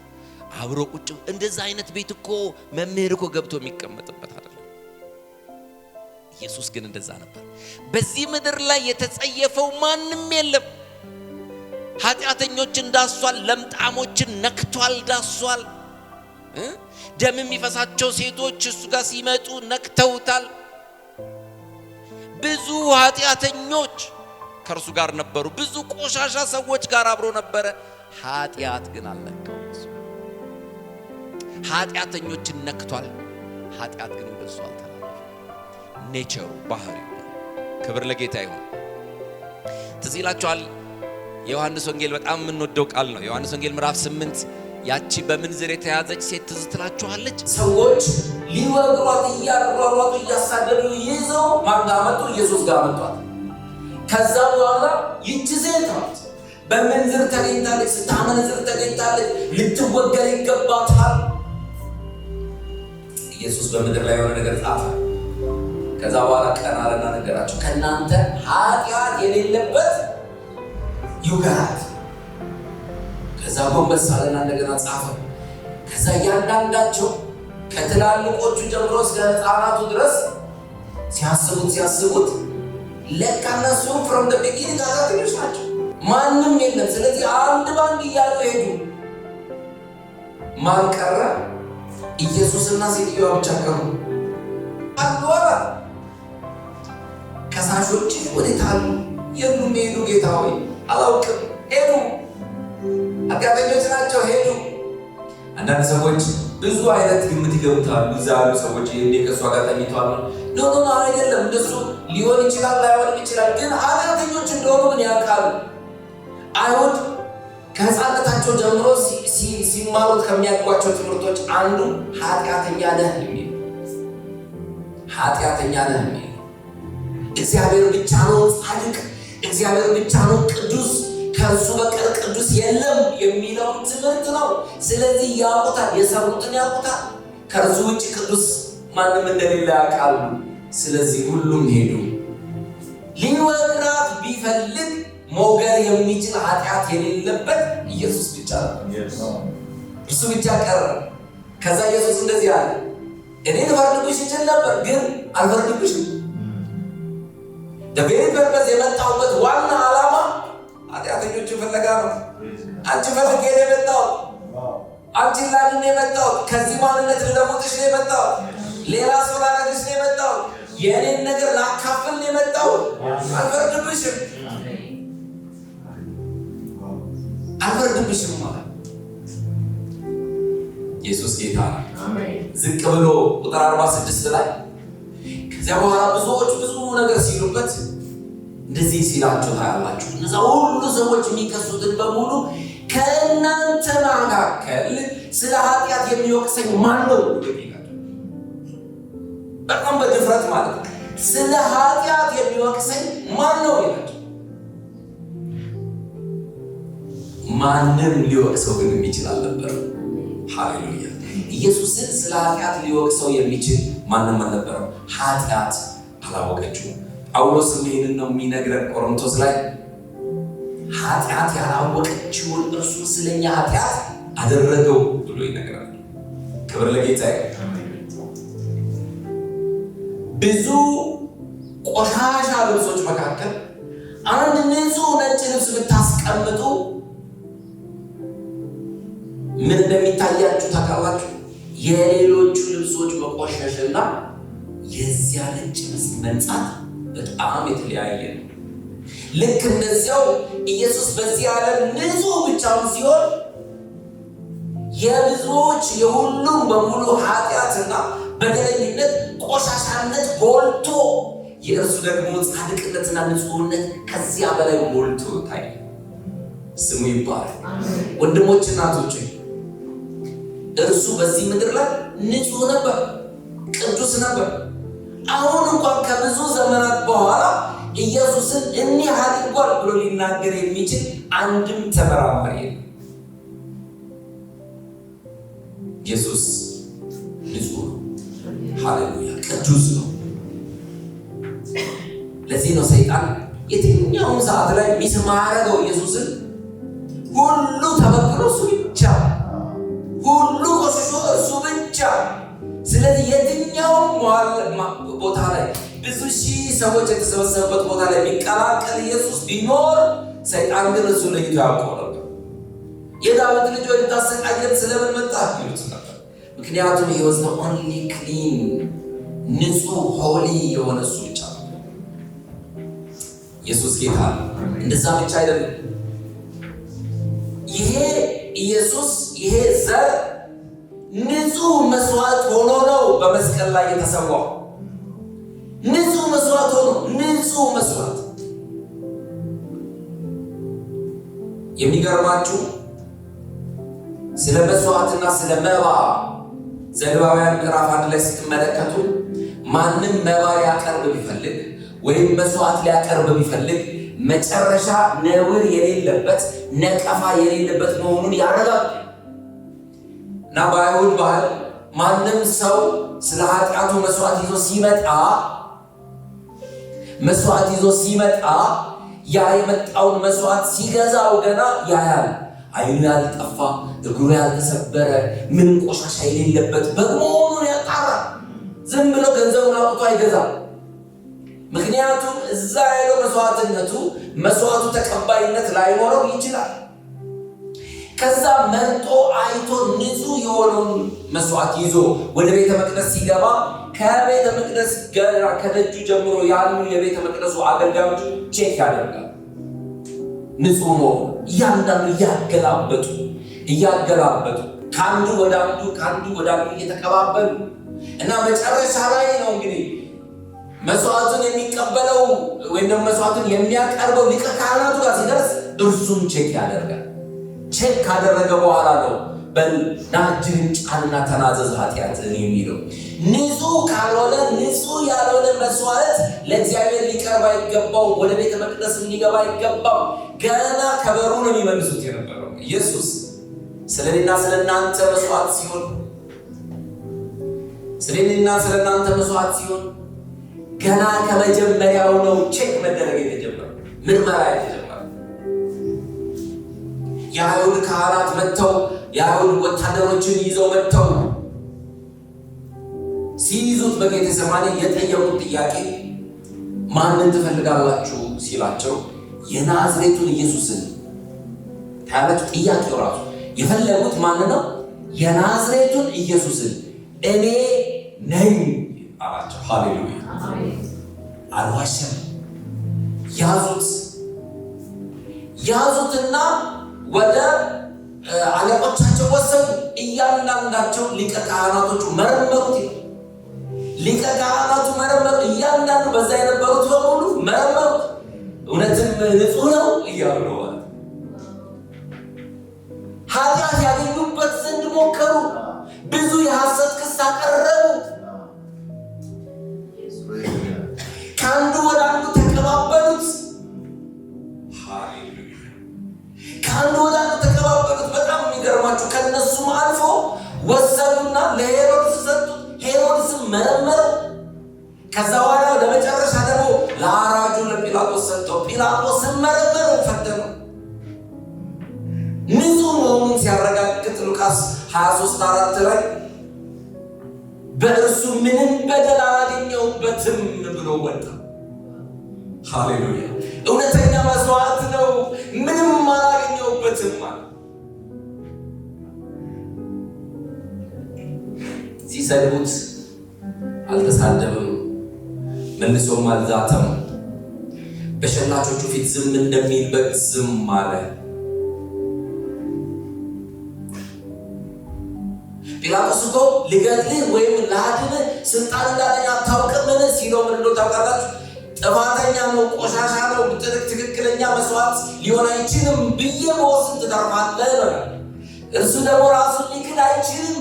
አብሮ ቁጭ። እንደዛ አይነት ቤት እኮ መምህር እኮ ገብቶ የሚቀመጥበት አይደለም። ኢየሱስ ግን እንደዛ ነበር። በዚህ ምድር ላይ የተጸየፈው ማንም የለም። ኃጢአተኞችን ዳሷል፣ ለምጣሞችን ነክቷል፣ ዳሷል። ደም የሚፈሳቸው ሴቶች እሱ ጋር ሲመጡ ነክተውታል። ብዙ ኃጢአተኞች ከእርሱ ጋር ነበሩ። ብዙ ቆሻሻ ሰዎች ጋር አብሮ ነበረ። ኃጢአት ግን አልነካው። ኃጢአተኞችን ነክቷል። ኃጢአት ግን ወደሱ አልተላለፈም። ኔቸሩ፣ ባህሪው። ክብር ለጌታ ይሁን። ትዝ ይላችኋል የዮሐንስ ወንጌል በጣም የምንወደው ቃል ነው። ዮሐንስ ወንጌል ምዕራፍ 8 ያቺ በምንዝር የተያዘች ሴት ትዝ ትላችኋለች። ሰዎች ሊወግሯት እያሯሯጡ እያሳደዱ ይዘው ማን ጋር መጡ? ኢየሱስ ጋር መጥቷል። ከዛ በኋላ ይቺ ሴት በምንዝር ተገኝታለች፣ ስታመነዝር ተገኝታለች፣ ልትወገር ይገባታል። ኢየሱስ በምድር ላይ የሆነ ነገር ጻፈ። ከዛ በኋላ ቀና አለና ነገራቸው፣ ከናንተ ኃጢአት የሌለበት ይውገራት። ከዛ ጎንበስ አለና እንደገና ጻፈ። ከዛ እያንዳንዳቸው ከትላልቆቹ ጀምሮ እስከ ሕፃናቱ ድረስ ሲያስቡት ለካ እነሱ from the beginning ኃጢአተኞች ናቸው። ማንም የለም። ስለዚህ አንድ ባንድ እያሉ ሄዱ። ማን ቀረ? ኢየሱስና ሴትዮዋ ብቻ ቀሩ። አልወራ ከሳሾች ወዴት አሉ? የሉም። ሄዱ። ጌታ ሆይ አላውቅም። ሄዱ። ኃጢአተኞች ናቸው። ሄዱ። አንዳንድ ሰዎች ብዙ አይነት ግምት ይገምታሉ። እዛ ያሉ ሰዎች እንዴ ከሷ ጋር ተኝቷል ነው። ኖ አይደለም። እንደሱ ሊሆን ይችላል፣ ላይሆን ይችላል። ግን ኃጢአተኞች እንደሆኑ ምን ያውቃሉ? አይሁድ ከሕፃንነታቸው ጀምሮ ሲማሩት ከሚያውቋቸው ትምህርቶች አንዱ ኃጢአተኛ ነህ የሚል እግዚአብሔር ብቻ ነው ጻድቅ፣ እግዚአብሔር ብቻ ነው ቅዱስ፣ ከእርሱ በቀር ቅዱስ የለም የሚለው ትምህርት ነው። ስለዚህ ያውቁታል፣ የሰሩትን ያውቁታል። ከእርሱ ውጭ ቅዱስ ማንም እንደሌለ ያውቃሉ። ስለዚህ ሁሉም ሄዱ። ሊወግራት ቢፈልግ ሞገር የሚችል ኃጢአት የሌለበት ኢየሱስ ብቻ ነው። እርሱ ብቻ ቀረ። ከዛ ኢየሱስ እንደዚህ አለ፣ እኔ ልፈርድብሽ እችል ነበር፣ ግን አልፈርድብሽም። ደቤሪ ፐርፐዝ የመጣሁበት ዋና ዓላማ ኃጢአተኞችን ፍለጋ ነው። አንቺ ፈልጌ ነው የመጣሁት። አንቺን ላድን ነው የመጣሁት። ከዚህ ማንነት ልለውጥሽ ነው የመጣሁት። ሌላ ሰው ላደርግሽ ነው የመጣሁት። የእኔን ነገር ላካፍል ነው የመጣሁት። አልፈርድብሽም ማለት ኢየሱስ ጌታ ነው። ዝቅ ብሎ ቁጥር 46 ላይ ከዚያ በኋላ ብዙዎች ብዙ ነገር ሲሉበት እንደዚህ ሲላቸው ታያላችሁ። እነዛ ሁሉ ሰዎች የሚከሱትን በሙሉ ከእናንተ መካከል ስለ ኃጢአት የሚወቅሰኝ ማን ነው? በጣም በድፍረት ማለት ነው። ስለ ኃጢአት የሚወቅሰኝ ማን ነው ይላል። ማንም ሊወቅሰው ግን የሚችል አልነበረም። ሃሌሉያ! ኢየሱስን ስለ ኃጢአት ሊወቅሰው የሚችል ማንም አልነበረም። ኃጢአት አላወቀችው። ጳውሎስም ይህንን ነው የሚነግረን ቆሮንቶስ ላይ ኃጢአት ያላወቀችውን እርሱ ስለኛ ኃጢአት አደረገው ብሎ ይነግራል። ክብር ለጌታ ይሁን። ብዙ ቆሻሻ ልብሶች መካከል አንድ ንጹህ ነጭ ልብስ ብታስቀምጡ ምን እንደሚታያችሁ ታውቃላችሁ? የሌሎቹ ልብሶች መቆሸሽና የዚያ ነጭ ልብስ መንጻት በጣም የተለያየ ነው። ልክ እንደዚያው ኢየሱስ በዚህ ዓለም ንጹህ ብቻውን ሲሆን የብዙዎች የሁሉም በሙሉ ኃጢአትና በደለኝነት ቆሻሻነት ጎልቶ የእርሱ ደግሞ ጻድቅነትና ንጹህነት ከዚያ በላይ ጎልቶ ታየ። ስሙ ይባላል። ወንድሞች እናቶች፣ እርሱ በዚህ ምድር ላይ ንጹህ ነበር፣ ቅዱስ ነበር። አሁን እንኳን ከብዙ ዘመናት በኋላ ኢየሱስን እንዲህ አድርጓል ብሎ ሊናገር የሚችል አንድም ተመራማሪ የለም። ኢየሱስ ንጹህ ነው። ሃሌሉያ! ቅዱስ ነው። ለዚህ ነው ሰይጣን የትኛውም ሰዓት ላይ ሚስ ማያደርገው ኢየሱስን ሁሉ ተበክሎ እሱ ብቻ፣ ሁሉ ቆሽሾ እሱ ብቻ። ስለዚህ የትኛውም ቦታ ላይ ብዙ ሺህ ሰዎች የተሰበሰበበት ቦታ ላይ የሚቀላቀል ኢየሱስ ቢኖር ሰይጣን ግን እሱ ለይቶ ያውቀው ነበር። የዳዊት ልጅ ወይ ልታሰቃየን ስለምን መጣህ ይሉት ነበር። ምክንያቱም he was the only clean ንጹህ ሆሊ የሆነ እሱ ብቻ ነው። ኢየሱስ ጌታ ነው። እንደዛ ብቻ አይደለም። ይሄ ኢየሱስ ይሄ ዘር ንጹህ መስዋዕት ሆኖ ነው በመስቀል ላይ የተሰዋው። ንጹህ መስዋዕት ሆኖ ንጹህ መስዋዕት። የሚገርማችሁ ስለ መስዋዕትና ስለ መባ ዘሌዋውያን ምዕራፍ 1 ላይ ስትመለከቱ ማንም መባ ሊያቀርብ ቢፈልግ ወይም መስዋዕት ሊያቀርብ ቢፈልግ መጨረሻ ነውር የሌለበት ነቀፋ የሌለበት መሆኑን ያረጋግጣል። እና በአይሁድ ባህል ማንም ሰው ስለ ኃጢአቱ መስዋዕት ይዞ ሲመጣ ያ የመጣውን መስዋዕት ሲገዛው ገና ያያል። አይኑ ያልጠፋ፣ እግሩ ያልተሰበረ፣ ምንም ቆሻሻ የሌለበት በግ መሆኑን ያጣራል። ዝም ብሎ ገንዘቡን አውጥቶ አይገዛም። ምክንያቱም እዛ ያለው መስዋዕቱ ተቀባይነት ላይኖረው ይችላል። ከዛ መርጦ አይቶ ንጹህ የሆነውን መስዋዕት ይዞ ወደ ቤተ መቅደስ ሲገባ ከቤተ መቅደስ ገና ከደጁ ጀምሮ ያሉ የቤተ መቅደሱ አገልጋዮች ቼክ ያደርጋል። ንጹህ ነው። እያንዳንዱ እያገላበጡ ከአንዱ ወደ አንዱ እየተቀባበሉ እና መጨረሻ ላይ ነው እንግዲህ መስዋዕቱን የሚቀበለው ወይም ደግሞ መስዋዕቱን የሚያቀርበው ሊቀ ካህናቱ ጋር ሲደርስ እርሱም ቼክ ያደርጋል። ቼክ ካደረገ በኋላ ነው በልና እጅህን ጫንና ተናዘዝ ኃጢአትህን የሚለው። ንጹህ ካልሆነ ንጹህ ያልሆነ መስዋዕት ለእግዚአብሔር ሊቀርብ አይገባው፣ ወደ ቤተ መቅደስ ሊገባ አይገባም። ገና ከበሩ ነው የሚመልሱት የነበረው። ኢየሱስ ስለኔና ስለናንተ መስዋዕት ሲሆን ገና ከመጀመሪያው ነው ቼክ መደረግ የተጀመረው፣ ምርመራ የተጀመረው። የአይሁድ ካህናት መጥተው የአይሁድ ወታደሮችን ይዘው መጥተው ሲይዙት በጌቴሰማኒ የጠየቁት ጥያቄ ማንን ትፈልጋላችሁ ሲላቸው የናዝሬቱን ኢየሱስን። ታያላችሁ፣ ጥያቄው ራሱ የፈለጉት ማን ነው? የናዝሬቱን ኢየሱስን እኔ ነኝ አላቸው። ሃሌሉያ! አልዋሸም። ያዙትና ወደ አለቆቻቸው ወሰኑ። እያንዳንዳቸው ሊቀ ካህናቶቹ መረመሩት። ሊቀ ካህናቱ መረመሩ። እያንዳንዱ በዛ የነበሩት በሙሉ መረመሩት። እውነትም ንጹሕ ነው እያሉ ነው። ኃጢአት ያገኙበት ዘንድ ሞከሩ። ብዙ የሐሰት ክስ አቀረቡ። ከአንዱ ወደ አንዱ ተቀባበሉት። ከአንዱ ወደ አንዱ ተቀባበሉት። በጣም የሚገርማችሁ ከነሱም አልፎ ወሰዱና ለሄሮድስ ሰጡት። ሄሮድስም መረመረው። ከዛ በኋላ ለመጨረሻ ደግሞ ለአራጁ ለጲላጦስ ሰጠው። ጲላጦስም መረመረው፣ ፈተነው። ንጹሕ መሆኑን ሲያረጋግጥ ሉቃስ 23:4 ላይ በእርሱ ምንም በደል አላገኘሁበትም ብሎ ወጣ። ሃሌሉያ! እውነተኛ መስዋዕት ነው፣ ምንም አላገኘሁበትም ማለት። ሲሰድቡት አልተሳደብም፣ መልሶም አልዛተም። በሸላቾቹ ፊት ዝም እንደሚል በግ ዝም አለ። ጲላጦስ እኮ ልገድልህ ወይም ላድንህ ስልጣን እንዳለኝ አታውቅምን ሲለው ምን እንደው ታውቃላችሁ? ጥፋተኛ ነው፣ ቆሻሻ ነው፣ ትክክለኛ መስዋዕት ሊሆን አይችልም ብዬ በወስን ትተርፋለህ ነው። እርሱ ደግሞ ራሱን ሊክድ አይችልም፣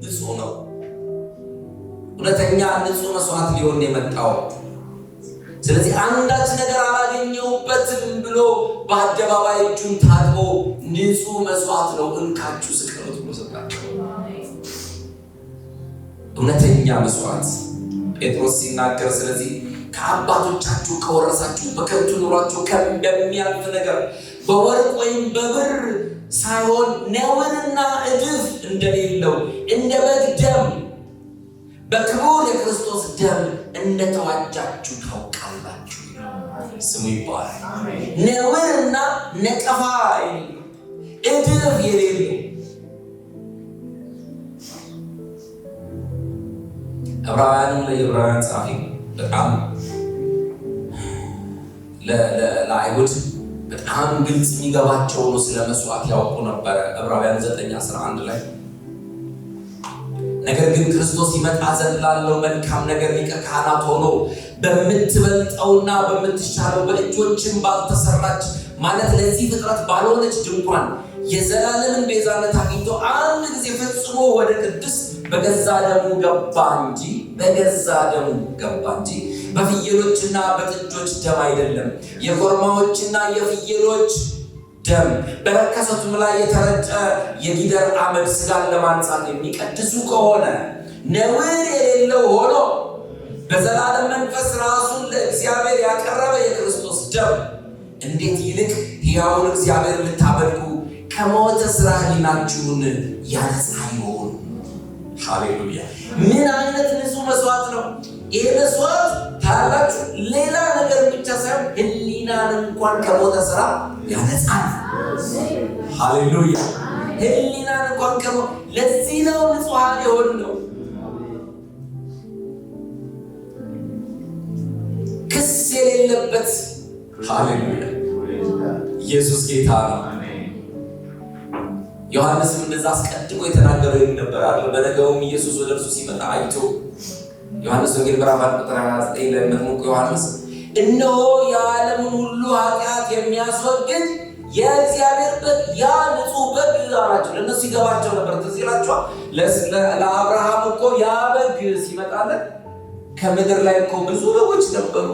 ንጹሕ ነው። እውነተኛ ንጹሕ መስዋዕት ሊሆን የመጣው። ስለዚህ አንዳች ነገር አላገኘሁበትም ብሎ በአደባባይ እጁን ታጥቦ ንጹሕ መስዋዕት ነው እንካችሁ ስቀሉት ብሎ ሰጣቸው። እውነተኛ መስዋዕት ጴጥሮስ ሲናገር ስለዚህ ከአባቶቻችሁ ከወረሳችሁ በከንቱ ኑሯችሁ ከሚያልፍ ነገር በወርቅ ወይም በብር ሳይሆን ነውርና እድፍ እንደሌለው እንደ በግ ደም በክቡር የክርስቶስ ደም እንደተዋጃችሁ ታውቃላችሁ። ስሙ ይባላል። ነውርና ነቀፋ እድፍ የሌለው ለዕብራውያን ጸሐፊ በጣም ለአይሁድ በጣም ግልጽ የሚገባቸው ነው። ስለ መስዋዕት ያውቁ ነበረ። ዕብራውያን 9:11 ላይ ነገር ግን ክርስቶስ ይመጣ ዘንድ ላለው መልካም ነገር ሊቀ ካህናት ሆኖ በምትበልጠውና በምትሻለው በእጆችም ባልተሰራች ማለት ለዚህ ፍጥረት ባልሆነች ድንኳን የዘላለምን ቤዛነት አግኝቶ አንድ ጊዜ ፈጽሞ ወደ ቅድስት በገዛ ደሙ ገባ እንጂ በፍየሎችና በጥጆች ደም አይደለም። የኮርማዎችና የፍየሎች ደም በረከሰቱም ላይ የተረጨ የጊደር አመድ ስጋን ለማንጻት የሚቀድሱ ከሆነ ነውር የሌለው ሆኖ በዘላለም መንፈስ ራሱን ለእግዚአብሔር ያቀረበ የክርስቶስ ደም እንዴት ይልቅ ሕያውን እግዚአብሔር ልታመልኩ ከሞተ ስራ ሕሊናችሁን ያነጻ ይሆን? ሃሌሉያ! ምን አይነት ንጹሕ መስዋዕት ነው ይሄ መስዋዕት! ታላችሁ ሌላ ነገር ብቻ ሳይሆን ሕሊናን እንኳን ከሞተ ስራ ያነጻል። ሃሌሉያ! ሕሊናን እንኳን ለዚህ ነው ንጹሐን የሆን ነው። ክስ የሌለበት። ሃሌሉያ! ኢየሱስ ጌታ ነው። ዮሐንስም እንደዛ አስቀድሞ የተናገረው ነበር አይደል? በነገውም ኢየሱስ ወደ እርሱ ሲመጣ አይቶ ዮሐንስ ወንጌል ምዕራፍ 1:29 ላይ መጥምቁ ዮሐንስ እነሆ የዓለምን ሁሉ ኃጢአት የሚያስወግድ የእግዚአብሔር በግ ያ ንጹሕ በግ አላቸው። ለእነሱ ይገባቸው ነበር። ትዝ ይላችኋል። ለአብርሃም እኮ ያ በግ ሲመጣለት ከምድር ላይ እኮ ብዙ በጎች ነበሩ።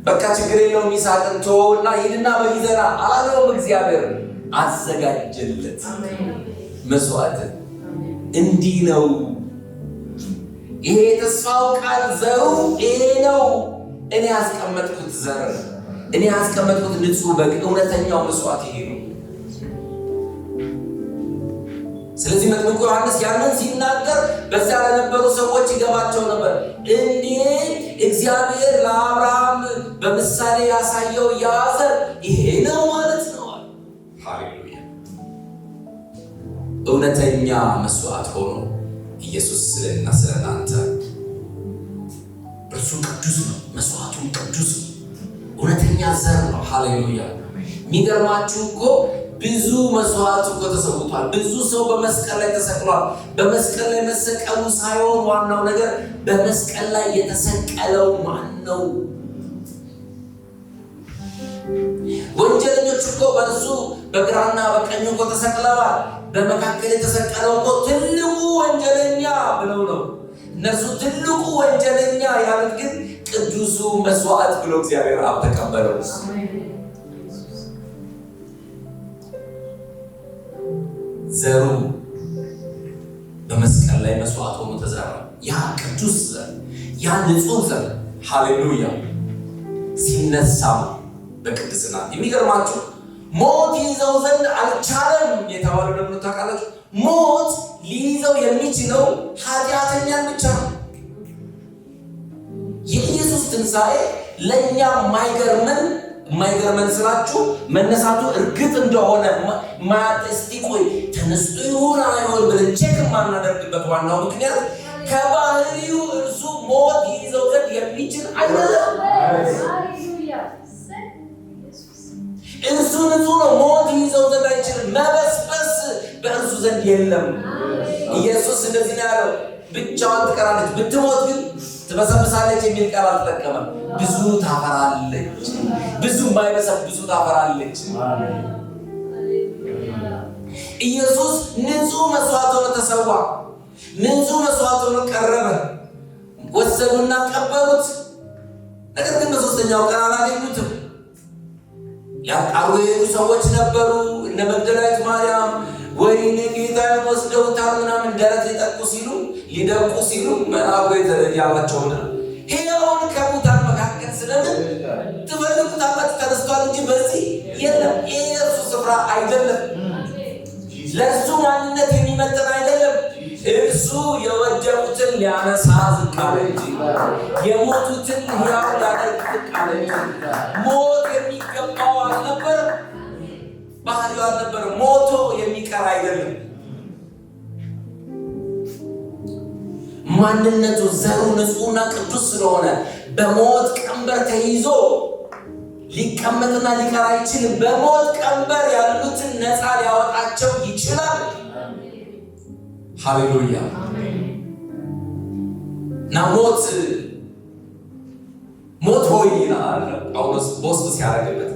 በቃ ችግር የለውም ይስሐቅን ተወውና ሂድና በግ ይዘና አላለውም። እግዚአብሔር አዘጋጀለት መስዋዕትን። እንዲህ ነው ይሄ የተስፋው ቃል ዘሩ ይሄ ነው። እኔ ያስቀመጥኩት ዘር፣ እኔ ያስቀመጥኩት ንጹሕ በግ፣ እውነተኛው መስዋዕት ይሄ ነው። ስለዚህ መጥምቁ ዮሐንስ ያንን ሲናገር በዚያ ለነበሩ ሰዎች ይገባቸው ነበር። እንዴት እግዚአብሔር ለአብርሃም በምሳሌ ያሳየው ያ ዘር ይሄ ነው ማለት ነው። ሃሌሉያ! እውነተኛ መስዋዕት ሆኖ ኢየሱስ ስለና ስለናንተ እርሱ ቅዱስ ነው። መስዋዕቱን ቅዱስ ነው። እውነተኛ ዘር ነው። ሃሌሉያ! የሚገርማችሁ እኮ ብዙ መስዋዕት እኮ ተሰውቷል። ብዙ ሰው በመስቀል ላይ ተሰቅሏል። በመስቀል ላይ መሰቀሉ ሳይሆን ዋናው ነገር በመስቀል ላይ የተሰቀለው ማን ነው? ወንጀለኞች እኮ በእርሱ በግራና በቀኝ እኮ ተሰቅለዋል። በመካከል የተሰቀለው እኮ ትልቁ ወንጀለኛ ብለው ነው እነርሱ ትልቁ ወንጀለኛ ያሉት፣ ግን ቅዱሱ መስዋዕት ብሎ እግዚአብሔር አብ ተቀበለው። ዘሩ በመስቀል ላይ መስዋዕት ሆኖ ተዘራ። ያ ቅዱስ ዘር፣ ያ ንጹህ ዘር ሃሌሉያ ሲነሳ በቅድስና የሚገርማችሁ ሞት ይዘው ዘንድ አልቻለም የተባለው ደግሞ ታውቃላችሁ። ሞት ሊይዘው የሚችለው ኃጢአተኛን ብቻ ነው። የኢየሱስ ትንሣኤ ለእኛ የማይገርመን ስላችሁ መነሳቱ እርግጥ እንደሆነ እስቲ ቆይ ተነስቶ ይሆን አይሆን ብለን ቼክ የማናደርግበት ዋናው ምክንያት ከባህሪው እርሱ ሞት ይዘው ዘንድ የሚችል አይደለም። እርሱ ንጹህ ነው። ሞት ይዘው ዘንድ አይችልም። መበስበስ በእርሱ ዘንድ የለም። ኢየሱስ እንደዚህ ነው ያለው፣ ብቻዋን ትቀራለች፣ ብትሞት ግን ትበሰብሳለች የሚል ቃል አልተጠቀመም። ብዙ ታፈራለች፣ ብዙ የማይበሰብሱ ታፈራለች። ኢየሱስ ንጹህ መስዋዕት ሆኖ ተሰዋ፣ ንጹህ መስዋዕት ሆኖ ቀረበ። ወሰዱና ቀበሩት። ነገር ግን በሶስተኛው ቀን አላገኙትም። ያጣሩ የሄዱ ሰዎች ነበሩ። እነ መግደላዊት ማርያም ወይኔ ጌታዬን ወስደውታል ምናምን ደረት ሊደቁ ሲሉ መልአኩ ያላቸው ሕያውን ከሙታን መካከል ስለምን ትፈልጉታላችሁ? ተነስቷል እንጂ በዚህ የለም። ይህ የእርሱ ስፍራ አይደለም። ለእርሱ ማንነት የሚመጥን አይደለም። እርሱ የወደቁትን ሊያነሳ ዝቅ አለ እንጂ የሞቱትን ሕያው ሊያደርግ ዝቅ አለ እንጂ ሞት የሚገባው አልነበረም። ባህሪው አልነበረም። ሞቶ የሚቀር አይደለም። ማንነቱ ዘሩ ንጹሕና ቅዱስ ስለሆነ በሞት ቀንበር ተይዞ ሊቀመጥና ሊቀር አይችልም። በሞት ቀንበር ያሉትን ነፃ ሊያወጣቸው ይችላል። ሃሌሉያ እና ሞት ሆይ ይላል ጳውሎስ በውስጡ ሲያደርግበት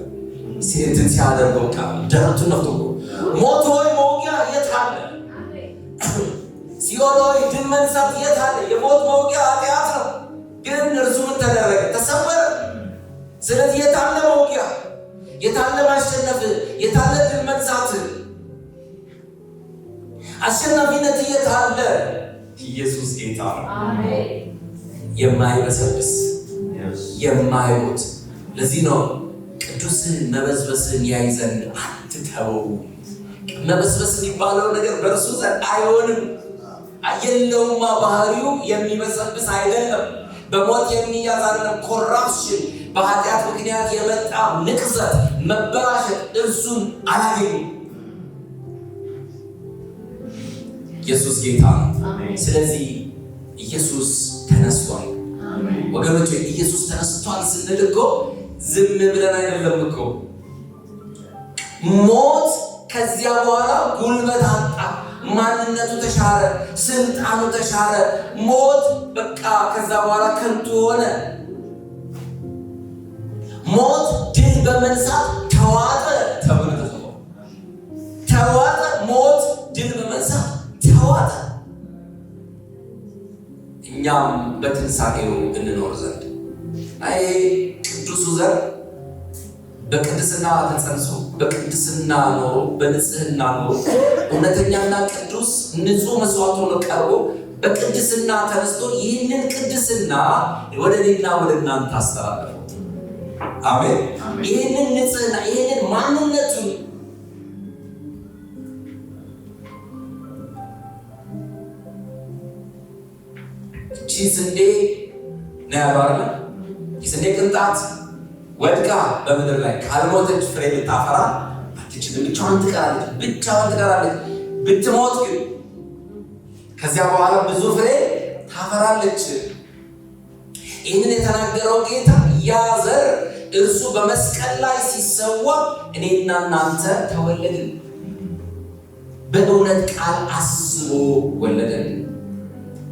ሴትን ሲያደርገው ደረቱን ነፍቶ ሞት ሆይ መውጊያ የት አለ? ሲኦል ሆይ ድል መንሳት የት አለ? የሞት መውጊያ ኃጢአት ነው። ግን እርሱ ምን ተደረገ? ተሰወረ። ስለዚህ የታለ መውጊያ? የታለ ማሸነፍ? የታለ ድል መንሳት? አሸናፊነት የታለ? ኢየሱስ ጌታ ነው። የማይበሰብስ የማይሞት። ለዚህ ነው ቅዱስን መበስበስን ያይ ዘንድ አትተው። መበስበስ የሚባለው ነገር በእርሱ ዘንድ አይሆንም። የለውማ ባህሪው የሚበሰብስ አይደለም። በሞት የሚያዝ አይደለም። ኮራፕሽን፣ በኃጢአት ምክንያት የመጣ ንቅዘት፣ መበላሸት እርሱን አላገኙም። ኢየሱስ ጌታ ነው። ስለዚህ ኢየሱስ ተነስቷል። ወገኖች ኢየሱስ ተነስቷል ስንል እኮ ዝም ብለን አይደለም እኮ። ሞት ከዚያ በኋላ ጉልበት አጣ፣ ማንነቱ ተሻረ፣ ስልጣኑ ተሻረ። ሞት በቃ ከዛ በኋላ ከንቱ ሆነ። ሞት ድል በመንሳት ተዋጠ ተብሎ ተጽፏል። ተዋጠ። ሞት ድል በመንሳት ተዋጠ። እኛም በትንሣኤው እንኖር ዘንድ አይ ቅዱሱ ዘር በቅድስና ተጸንሶ በቅድስና ኖሮ በንጽህና ኖሮ እውነተኛና ቅዱስ ንጹህ መስዋዕት ሆኖ ቀርቦ በቅድስና ተነስቶ ይህንን ቅድስና ወደ እኔና ወደ እናንተ አስተላለፈው። አሜን። ይህንን ንጽህና ይህንን ማንነቱን እቺ ስንዴ ነው ያለው አይደል? የስንዴ ቅንጣት ወድቃ በምድር ላይ ካልሞተች ፍሬ ልታፈራ አትችልም። ብቻዋን ትቀራለች። ብትሞት ግን ከዚያ በኋላ ብዙ ፍሬ ታፈራለች። ይህንን የተናገረው ጌታ ያ ዘር እርሱ በመስቀል ላይ ሲሰዋ እኔና እናንተ ተወለድን። በእውነት ቃል አስቦ ወለደን፣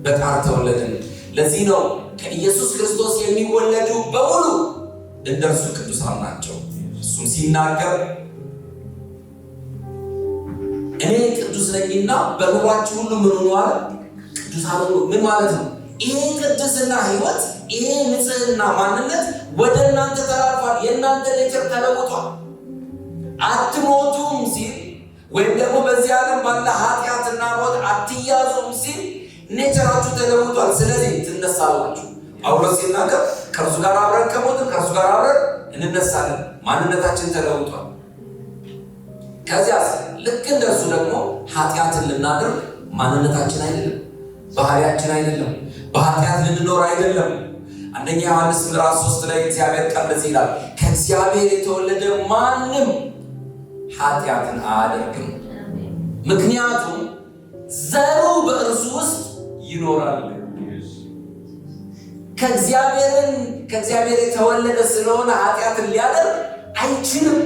በቃል ተወለድን። ለዚህ ነው ከኢየሱስ ክርስቶስ የሚወለዱ በሙሉ እንደርሱ ቅዱሳን ናቸው። እሱም ሲናገር እኔ ቅዱስ ነኝና በኑሯችሁ ሁሉ ምን ሆኑ አለ? ቅዱሳን ሁኑ። ምን ማለት ነው? ይሄ ቅድስና ሕይወት፣ ይሄ ንጽህና ማንነት ወደ እናንተ ተላልፏል። የእናንተ ኔቸር ተለውጧል። አትሞቱም ሲል ወይም ደግሞ በዚህ ዓለም ባለ ኃጢአትና ሞት አትያዙም ሲል ኔቸራችሁ ተለውጧል። ስለዚህ ትነሳላችሁ። ጳውሎስ ሲናገር ከእርሱ ጋር አብረን ከሞትን ከእርሱ ጋር አብረን እንነሳለን። ማንነታችን ተለውጧል። ከዚያስ ልክ እንደርሱ ደግሞ ኃጢአትን ልናደርግ ማንነታችን አይደለም፣ ባህሪያችን አይደለም፣ በኃጢአት ልንኖር አይደለም። አንደኛ ዮሐንስ ምዕራፍ 3 ላይ እግዚአብሔር ቃል እንደዚህ ይላል፣ ከእግዚአብሔር የተወለደ ማንም ኃጢአትን አያደርግም፣ ምክንያቱም ዘሩ በእርሱ ውስጥ ይኖራል። ከእግዚአብሔር የተወለደ ስለሆነ ኃጢአትን ሊያደርግ አይችልም።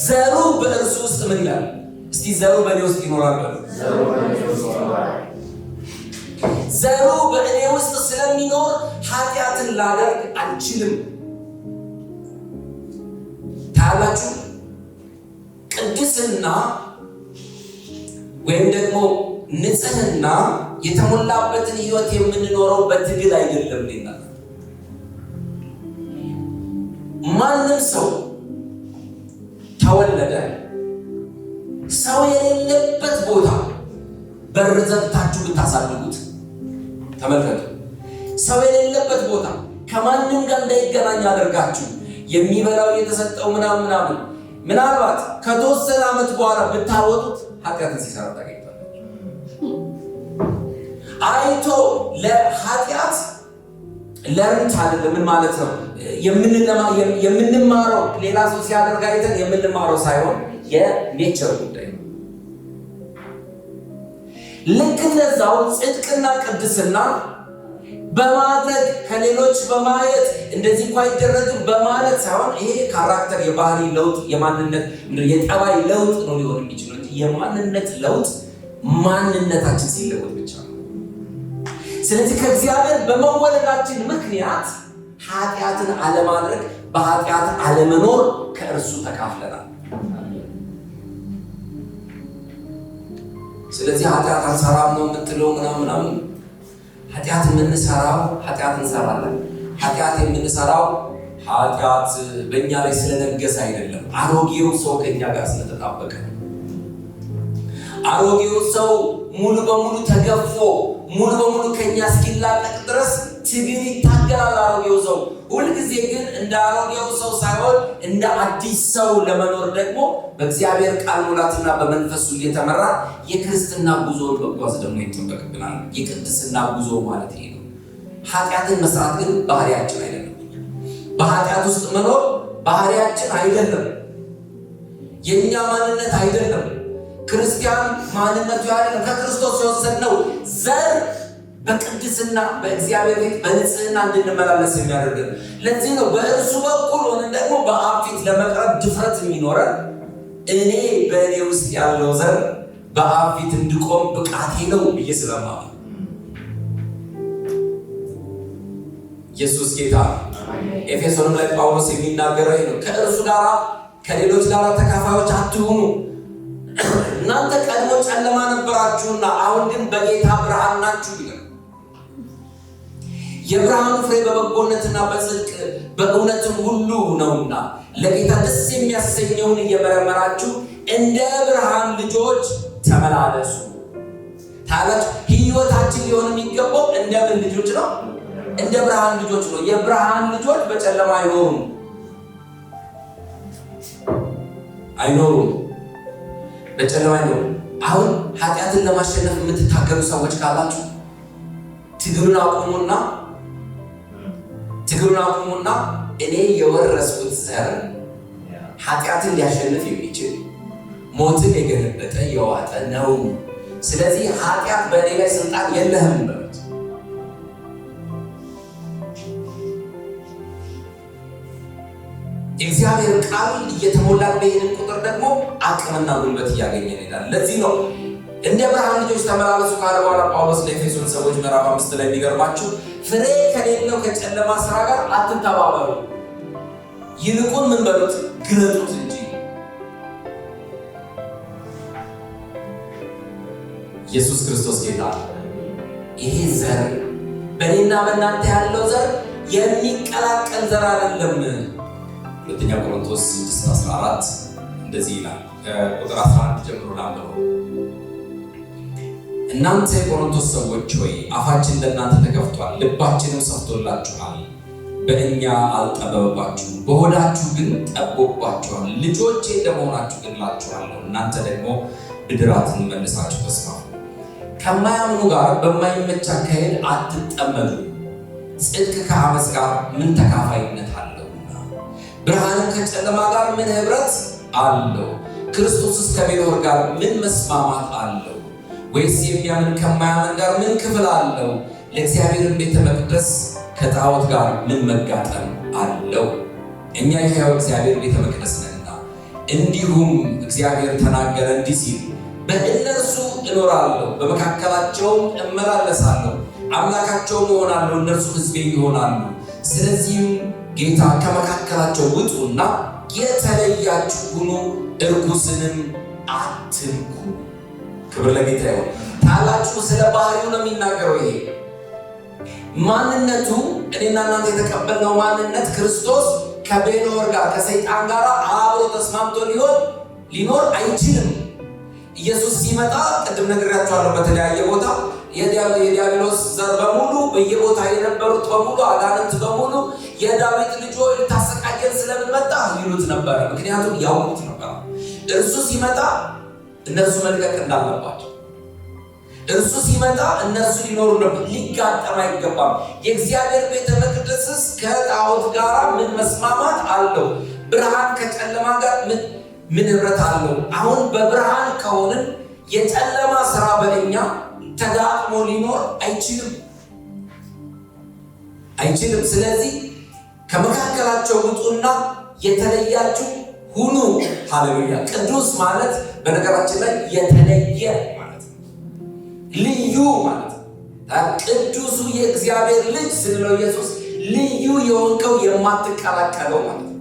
ዘሩ በእርሱ ውስጥ ምን ይላል? እስቲ ዘሩ በእኔ ውስጥ ይኖራል በሉ። ዘሩ በእኔ ውስጥ ስለሚኖር ኃጢአትን ላደርግ አልችልም። ታያላችሁ፣ ቅድስና ወይም ደግሞ ንጽህና የተሞላበትን ህይወት የምንኖረው በትግል አይደለም። ሌላ ማንም ሰው ተወለደ፣ ሰው የሌለበት ቦታ በር ዘግታችሁ ብታሳድጉት ተመልከቱ። ሰው የሌለበት ቦታ ከማንም ጋር እንዳይገናኝ አድርጋችሁ የሚበላው የተሰጠው ምናምን ምናልባት ከተወሰነ ዓመት በኋላ ብታወጡት ኃጢአትን ሲሰራ ታገኝታላችሁ። አይቶ ለኃጢአት ለርንት አይደለም። ምን ማለት ነው? የምንማረው ሌላ ሰው ሲያደርግ አይተን የምንማረው ሳይሆን የኔቸር ጉዳይ ነው። ልክ እንደዛው ጽድቅና ቅድስና በማድረግ ከሌሎች በማየት እንደዚህ እንኳ አይደረግም በማለት ሳይሆን ይሄ ካራክተር፣ የባህሪ ለውጥ፣ የማንነት የጠባይ ለውጥ ነው ሊሆን የሚችለው። የማንነት ለውጥ ማንነታችን ሲለወጥ ብቻ ነው። ስለዚህ ከእግዚአብሔር በመወለዳችን ምክንያት ኃጢአትን አለማድረግ፣ በኃጢአት አለመኖር ከእርሱ ተካፍለናል። ስለዚህ ኃጢአት አልሰራም ነው የምትለው ምናምን ኃጢአት የምንሰራው ኃጢአት እንሰራለን። ኃጢአት የምንሰራው ኃጢአት በእኛ ላይ ስለነገሰ አይደለም። አሮጌው ሰው ከእኛ ጋር ስለተጣበቀ፣ አሮጌው ሰው ሙሉ በሙሉ ተገፎ ሙሉ በሙሉ ከእኛ እስኪላቀቅ ድረስ ትግል ይታገላል አሮጌው ሰው። ሁልጊዜ ግን እንደ አሮጌው ሰው ሳይሆን እንደ አዲስ ሰው ለመኖር ደግሞ በእግዚአብሔር ቃል ሙላትና በመንፈሱ እየተመራ የክርስትና ጉዞን መጓዝ ደግሞ ይጠበቅብናል። የቅድስና ጉዞ ማለት ይሄ ነው። ኃጢአትን መስራት ግን ባህሪያችን አይደለም። በኃጢአት ውስጥ መኖር ባህሪያችን አይደለም፣ የእኛ ማንነት አይደለም። ክርስቲያን ማንነቱ ያለ ከክርስቶስ የወሰድነው ዘር በቅድስና በእግዚአብሔር ፊት በንጽህና እንድንመላለስ የሚያደርገን። ለዚህ ነው በእርሱ በኩል ሆነን ደግሞ በአብ ፊት ለመቅረብ ድፍረት የሚኖረን። እኔ በእኔ ውስጥ ያለው ዘር በአብ ፊት እንድቆም ብቃቴ ነው ብዬ ስለማምን። ኢየሱስ ጌታ። ኤፌሶንም ላይ ጳውሎስ የሚናገረው ነው፣ ከእርሱ ጋር ከሌሎች ጋር ተካፋዮች አትሁኑ። እናንተ ቀድሞ ጨለማ ነበራችሁና አሁን ግን በጌታ ብርሃን ናችሁ ይላል። የብርሃኑ ፍሬ በበጎነትና በጽድቅ በእውነትም ሁሉ ነውና ለጌታ ደስ የሚያሰኘውን እየመረመራችሁ እንደ ብርሃን ልጆች ተመላለሱ። ታላችሁ ህይወታችን ሊሆን የሚገባው እንደ ምን ልጆች ነው? እንደ ብርሃን ልጆች ነው። የብርሃን ልጆች በጨለማ አይኖሩም። በጨለማ አይኖሩም። አሁን ኃጢአትን ለማሸነፍ የምትታገሉ ሰዎች ካላችሁ ትግሉን አቁሙና እኔ የወረስኩት ዘር ኃጢአትን ሊያሸንፍ የሚችል ሞትን የገለበጠ የዋጠ ነው። ስለዚህ ኃጢአት በእኔ ላይ ስልጣን የለህም በሉት። እግዚአብሔር ቃል እየተሞላን በሄድን ቁጥር ደግሞ አቅምና ጉልበት እያገኘን እንሄዳለን። ለዚህ ነው እንደ ብርሃን ልጆች ተመላለሱ ካለ በኋላ ጳውሎስ ለኤፌሶን ሰዎች ምዕራፍ 5 ላይ የሚገርማችሁ ፍሬ ከሌለው ከጨለማ ስራ ጋር አትተባበሩ፣ ይልቁን ምን በሉት ግለጡት እንጂ። ኢየሱስ ክርስቶስ ጌታ። ይሄ ዘር በእኔና በእናንተ ያለው ዘር የሚቀላቀል ዘር አይደለም። ሁለተኛ ቆሮንቶስ 6:14 እንደዚህ ይላል። ከቁጥር 11 ጀምሮ ላንብበው። እናንተ የቆሮንቶስ ሰዎች ሆይ አፋችን ለእናንተ ተከፍቷል፣ ልባችንም ሰፍቶላችኋል። በእኛ አልጠበበባችሁም፣ በሆዳችሁ ግን ጠቦባችኋል። ልጆቼ እንደመሆናችሁ ግን እላችኋለሁ፣ እናንተ ደግሞ ብድራትን መልሳችሁ ተስማሙ። ከማያምኑ ጋር በማይመች አካሄድ አትጠመዱ። ጽድቅ ከአመፅ ጋር ምን ተካፋይነት አለውና? ብርሃንም ከጨለማ ጋር ምን ኅብረት አለው? ክርስቶስስ ከቤልሆር ጋር ምን መስማማት አለው? ወይስ የሚያምን ከማያምን ጋር ምን ክፍል አለው? ለእግዚአብሔርን ቤተ መቅደስ ከጣዖት ጋር ምን መጋጠም አለው? እኛ የሕያው እግዚአብሔር ቤተ መቅደስ ነንና። እንዲሁም እግዚአብሔር ተናገረ እንዲህ ሲል በእነርሱ እኖራለሁ፣ በመካከላቸውም እመላለሳለሁ፣ አምላካቸውም እሆናለሁ፣ እነርሱ ሕዝቤ ይሆናሉ። ስለዚህም ጌታ ከመካከላቸው ውጡና የተለያችሁ ሁኑ፣ እርኩስንም አትንኩ። ክብር ለጌታ ይሁን። ታላችሁ ስለ ባህሪው ነው የሚናገረው። ይሄ ማንነቱ እኔና እናንተ የተቀበልነው ማንነት ክርስቶስ ከቤልሆር ጋር ከሰይጣን ጋር አብሮ ተስማምቶ ሊኖር አይችልም። ኢየሱስ ሲመጣ ቅድም ነግሬያችኋለሁ፣ በተለያየ ቦታ የዲያብሎስ ዘር በሙሉ በየቦታ የነበሩት በሙሉ አጋንንት በሙሉ የዳዊት ልጆች ልታሰቃየን ስለምን መጣ ይሉት ነበር። ምክንያቱም ያውቁት ነበር እርሱ ሲመጣ እነርሱ መልቀቅ እንዳለባቸው፣ እርሱ ሲመጣ እነርሱ ሊኖሩ ነበር። ሊጋጠም አይገባም። የእግዚአብሔር ቤተ መቅደስስ ከጣዖት ጋር ምን መስማማት አለው? ብርሃን ከጨለማ ጋር ምን ኅብረት አለው? አሁን በብርሃን ከሆንን የጨለማ ስራ በእኛ ተጋጥሞ ሊኖር አይችልም። ስለዚህ ከመካከላቸው ውጡና የተለያችሁ ሁኑ። ሃሌሉያ። ቅዱስ ማለት በነገራችን ላይ የተለየ ማለት ነው፣ ልዩ ማለት ነው። ቅዱሱ የእግዚአብሔር ልጅ ስንለው ኢየሱስ ልዩ የሆንከው የማትቀላቀለው ማለት ነው።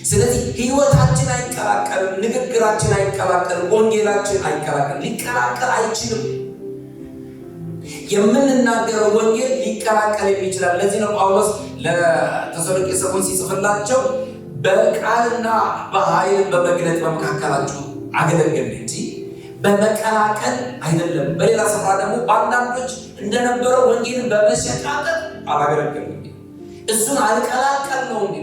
ስለዚህ ህይወታችን አይቀላቀልም፣ ንግግራችን አይቀላቀልም፣ ወንጌላችን አይቀላቀልም። ሊቀላቀል አይችልም። የምንናገረው ወንጌል ሊቀላቀል ይችላል። ለዚህ ነው ጳውሎስ ለተሰሎንቄ ሰዎች ሲጽፍላቸው በቃልና በኃይል በመግለጥ በመካከላችሁ አገለገልን እንጂ በመቀላቀል አይደለም። በሌላ ስፍራ ደግሞ በአንዳንዶች እንደነበረው ወንጌልን በመሸቃቀል አላገለገልም። እሱን አልቀላቀል ነው እንዴ?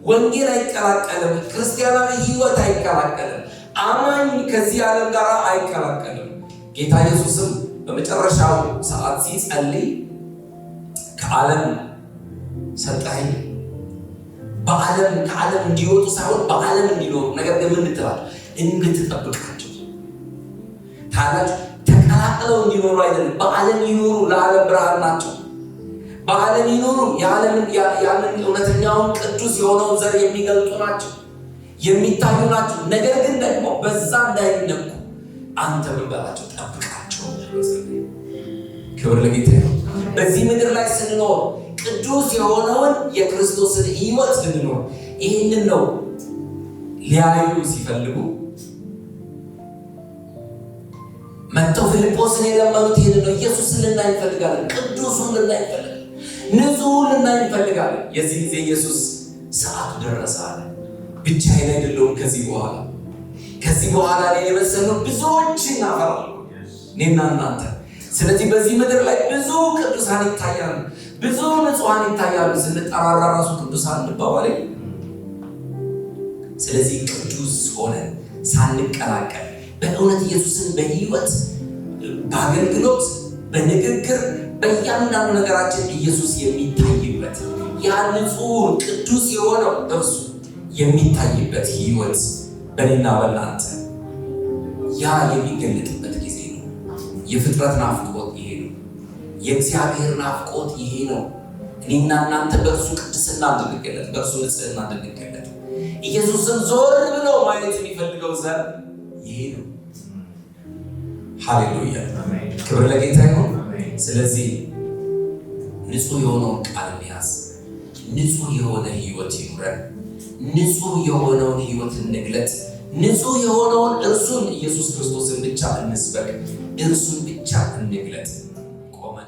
ወንጌል አይቀላቀልም። ክርስቲያናዊ ህይወት አይቀላቀልም። አማኝ ከዚህ ዓለም ጋር አይቀላቀልም። ጌታ ኢየሱስም በመጨረሻው ሰዓት ሲጸልይ ከዓለም ሰጠኸኝ፣ ከዓለም እንዲወጡ ሳይሆን በዓለም እንዲኖሩ፣ ነገር ግን ምን ትላል? እንድትጠብቃቸው። ታላችሁ ተቀላቅለው እንዲኖሩ አይደለም፣ በዓለም ይኖሩ። ለዓለም ብርሃን ናቸው። በዓለም ይኖሩ፣ ያንን እውነተኛውን ቅዱስ የሆነውን ዘር የሚገልጡ ናቸው፣ የሚታዩ ናቸው። ነገር ግን ደግሞ በዛ እንዳይነኩ አንተ ምን በላቸው? ጠብቃቸው። ክብር ለጌታ ነው። በዚህ ምድር ላይ ስንኖር ቅዱስ የሆነውን የክርስቶስን ህይወት ልንኖር፣ ይህንን ነው ሊያዩ ሲፈልጉ መጥተው ፊልጶስን የለመኑት። ይህንን ነው። ኢየሱስን ልናይ እንፈልጋለን፣ ቅዱሱን ልናይ እንፈልጋለን፣ ንጹሑን ልናይ እንፈልጋለን። የዚህ ጊዜ ኢየሱስ ሰዓቱ ደረሰ አለ። ብቻዬን አይደለሁም ከዚህ በኋላ እኔን የመሰሉ ብዙዎችን አፈራለሁ፣ እኔና እናንተ። ስለዚህ በዚህ ምድር ላይ ብዙ ቅዱሳን ይታያሉ፣ ብዙ ንጹሐን ይታያሉ። ስንጠራራ ራሱ ቅዱሳን እንባባል። ስለዚህ ቅዱስ ሆነን ሳንቀላቀል በእውነት ኢየሱስን በህይወት በአገልግሎት በንግግር በእያንዳንዱ ነገራችን ኢየሱስ የሚታይበት ያ ንጹሕ ቅዱስ የሆነው እርሱ የሚታይበት ህይወት በእኔና በእናንተ ያ የሚገለጥበት ጊዜ ነው። የፍጥረት ናፍቆት ይሄ ነው። የእግዚአብሔር ናፍቆት ይሄ ነው። እኔና እናንተ በእርሱ ቅድስና እንድንገለጥ፣ በእርሱ ንጽሕና እንድንገለጥ። ኢየሱስን ዞር ብሎ ማየት የሚፈልገው ዘር ይሄ ነው። ሃሌሉያ ክብር ለጌታ ይሁን። ስለዚህ ንጹህ የሆነውን ቃል እንያዝ። ንጹህ የሆነ ህይወት ይኑረን። ንጹህ የሆነውን ህይወት እንግለጥ። ንጹህ የሆነውን እርሱን ኢየሱስ ክርስቶስን ብቻ እንስበክ። እርሱን ብቻ እንግለጥ። ቆመን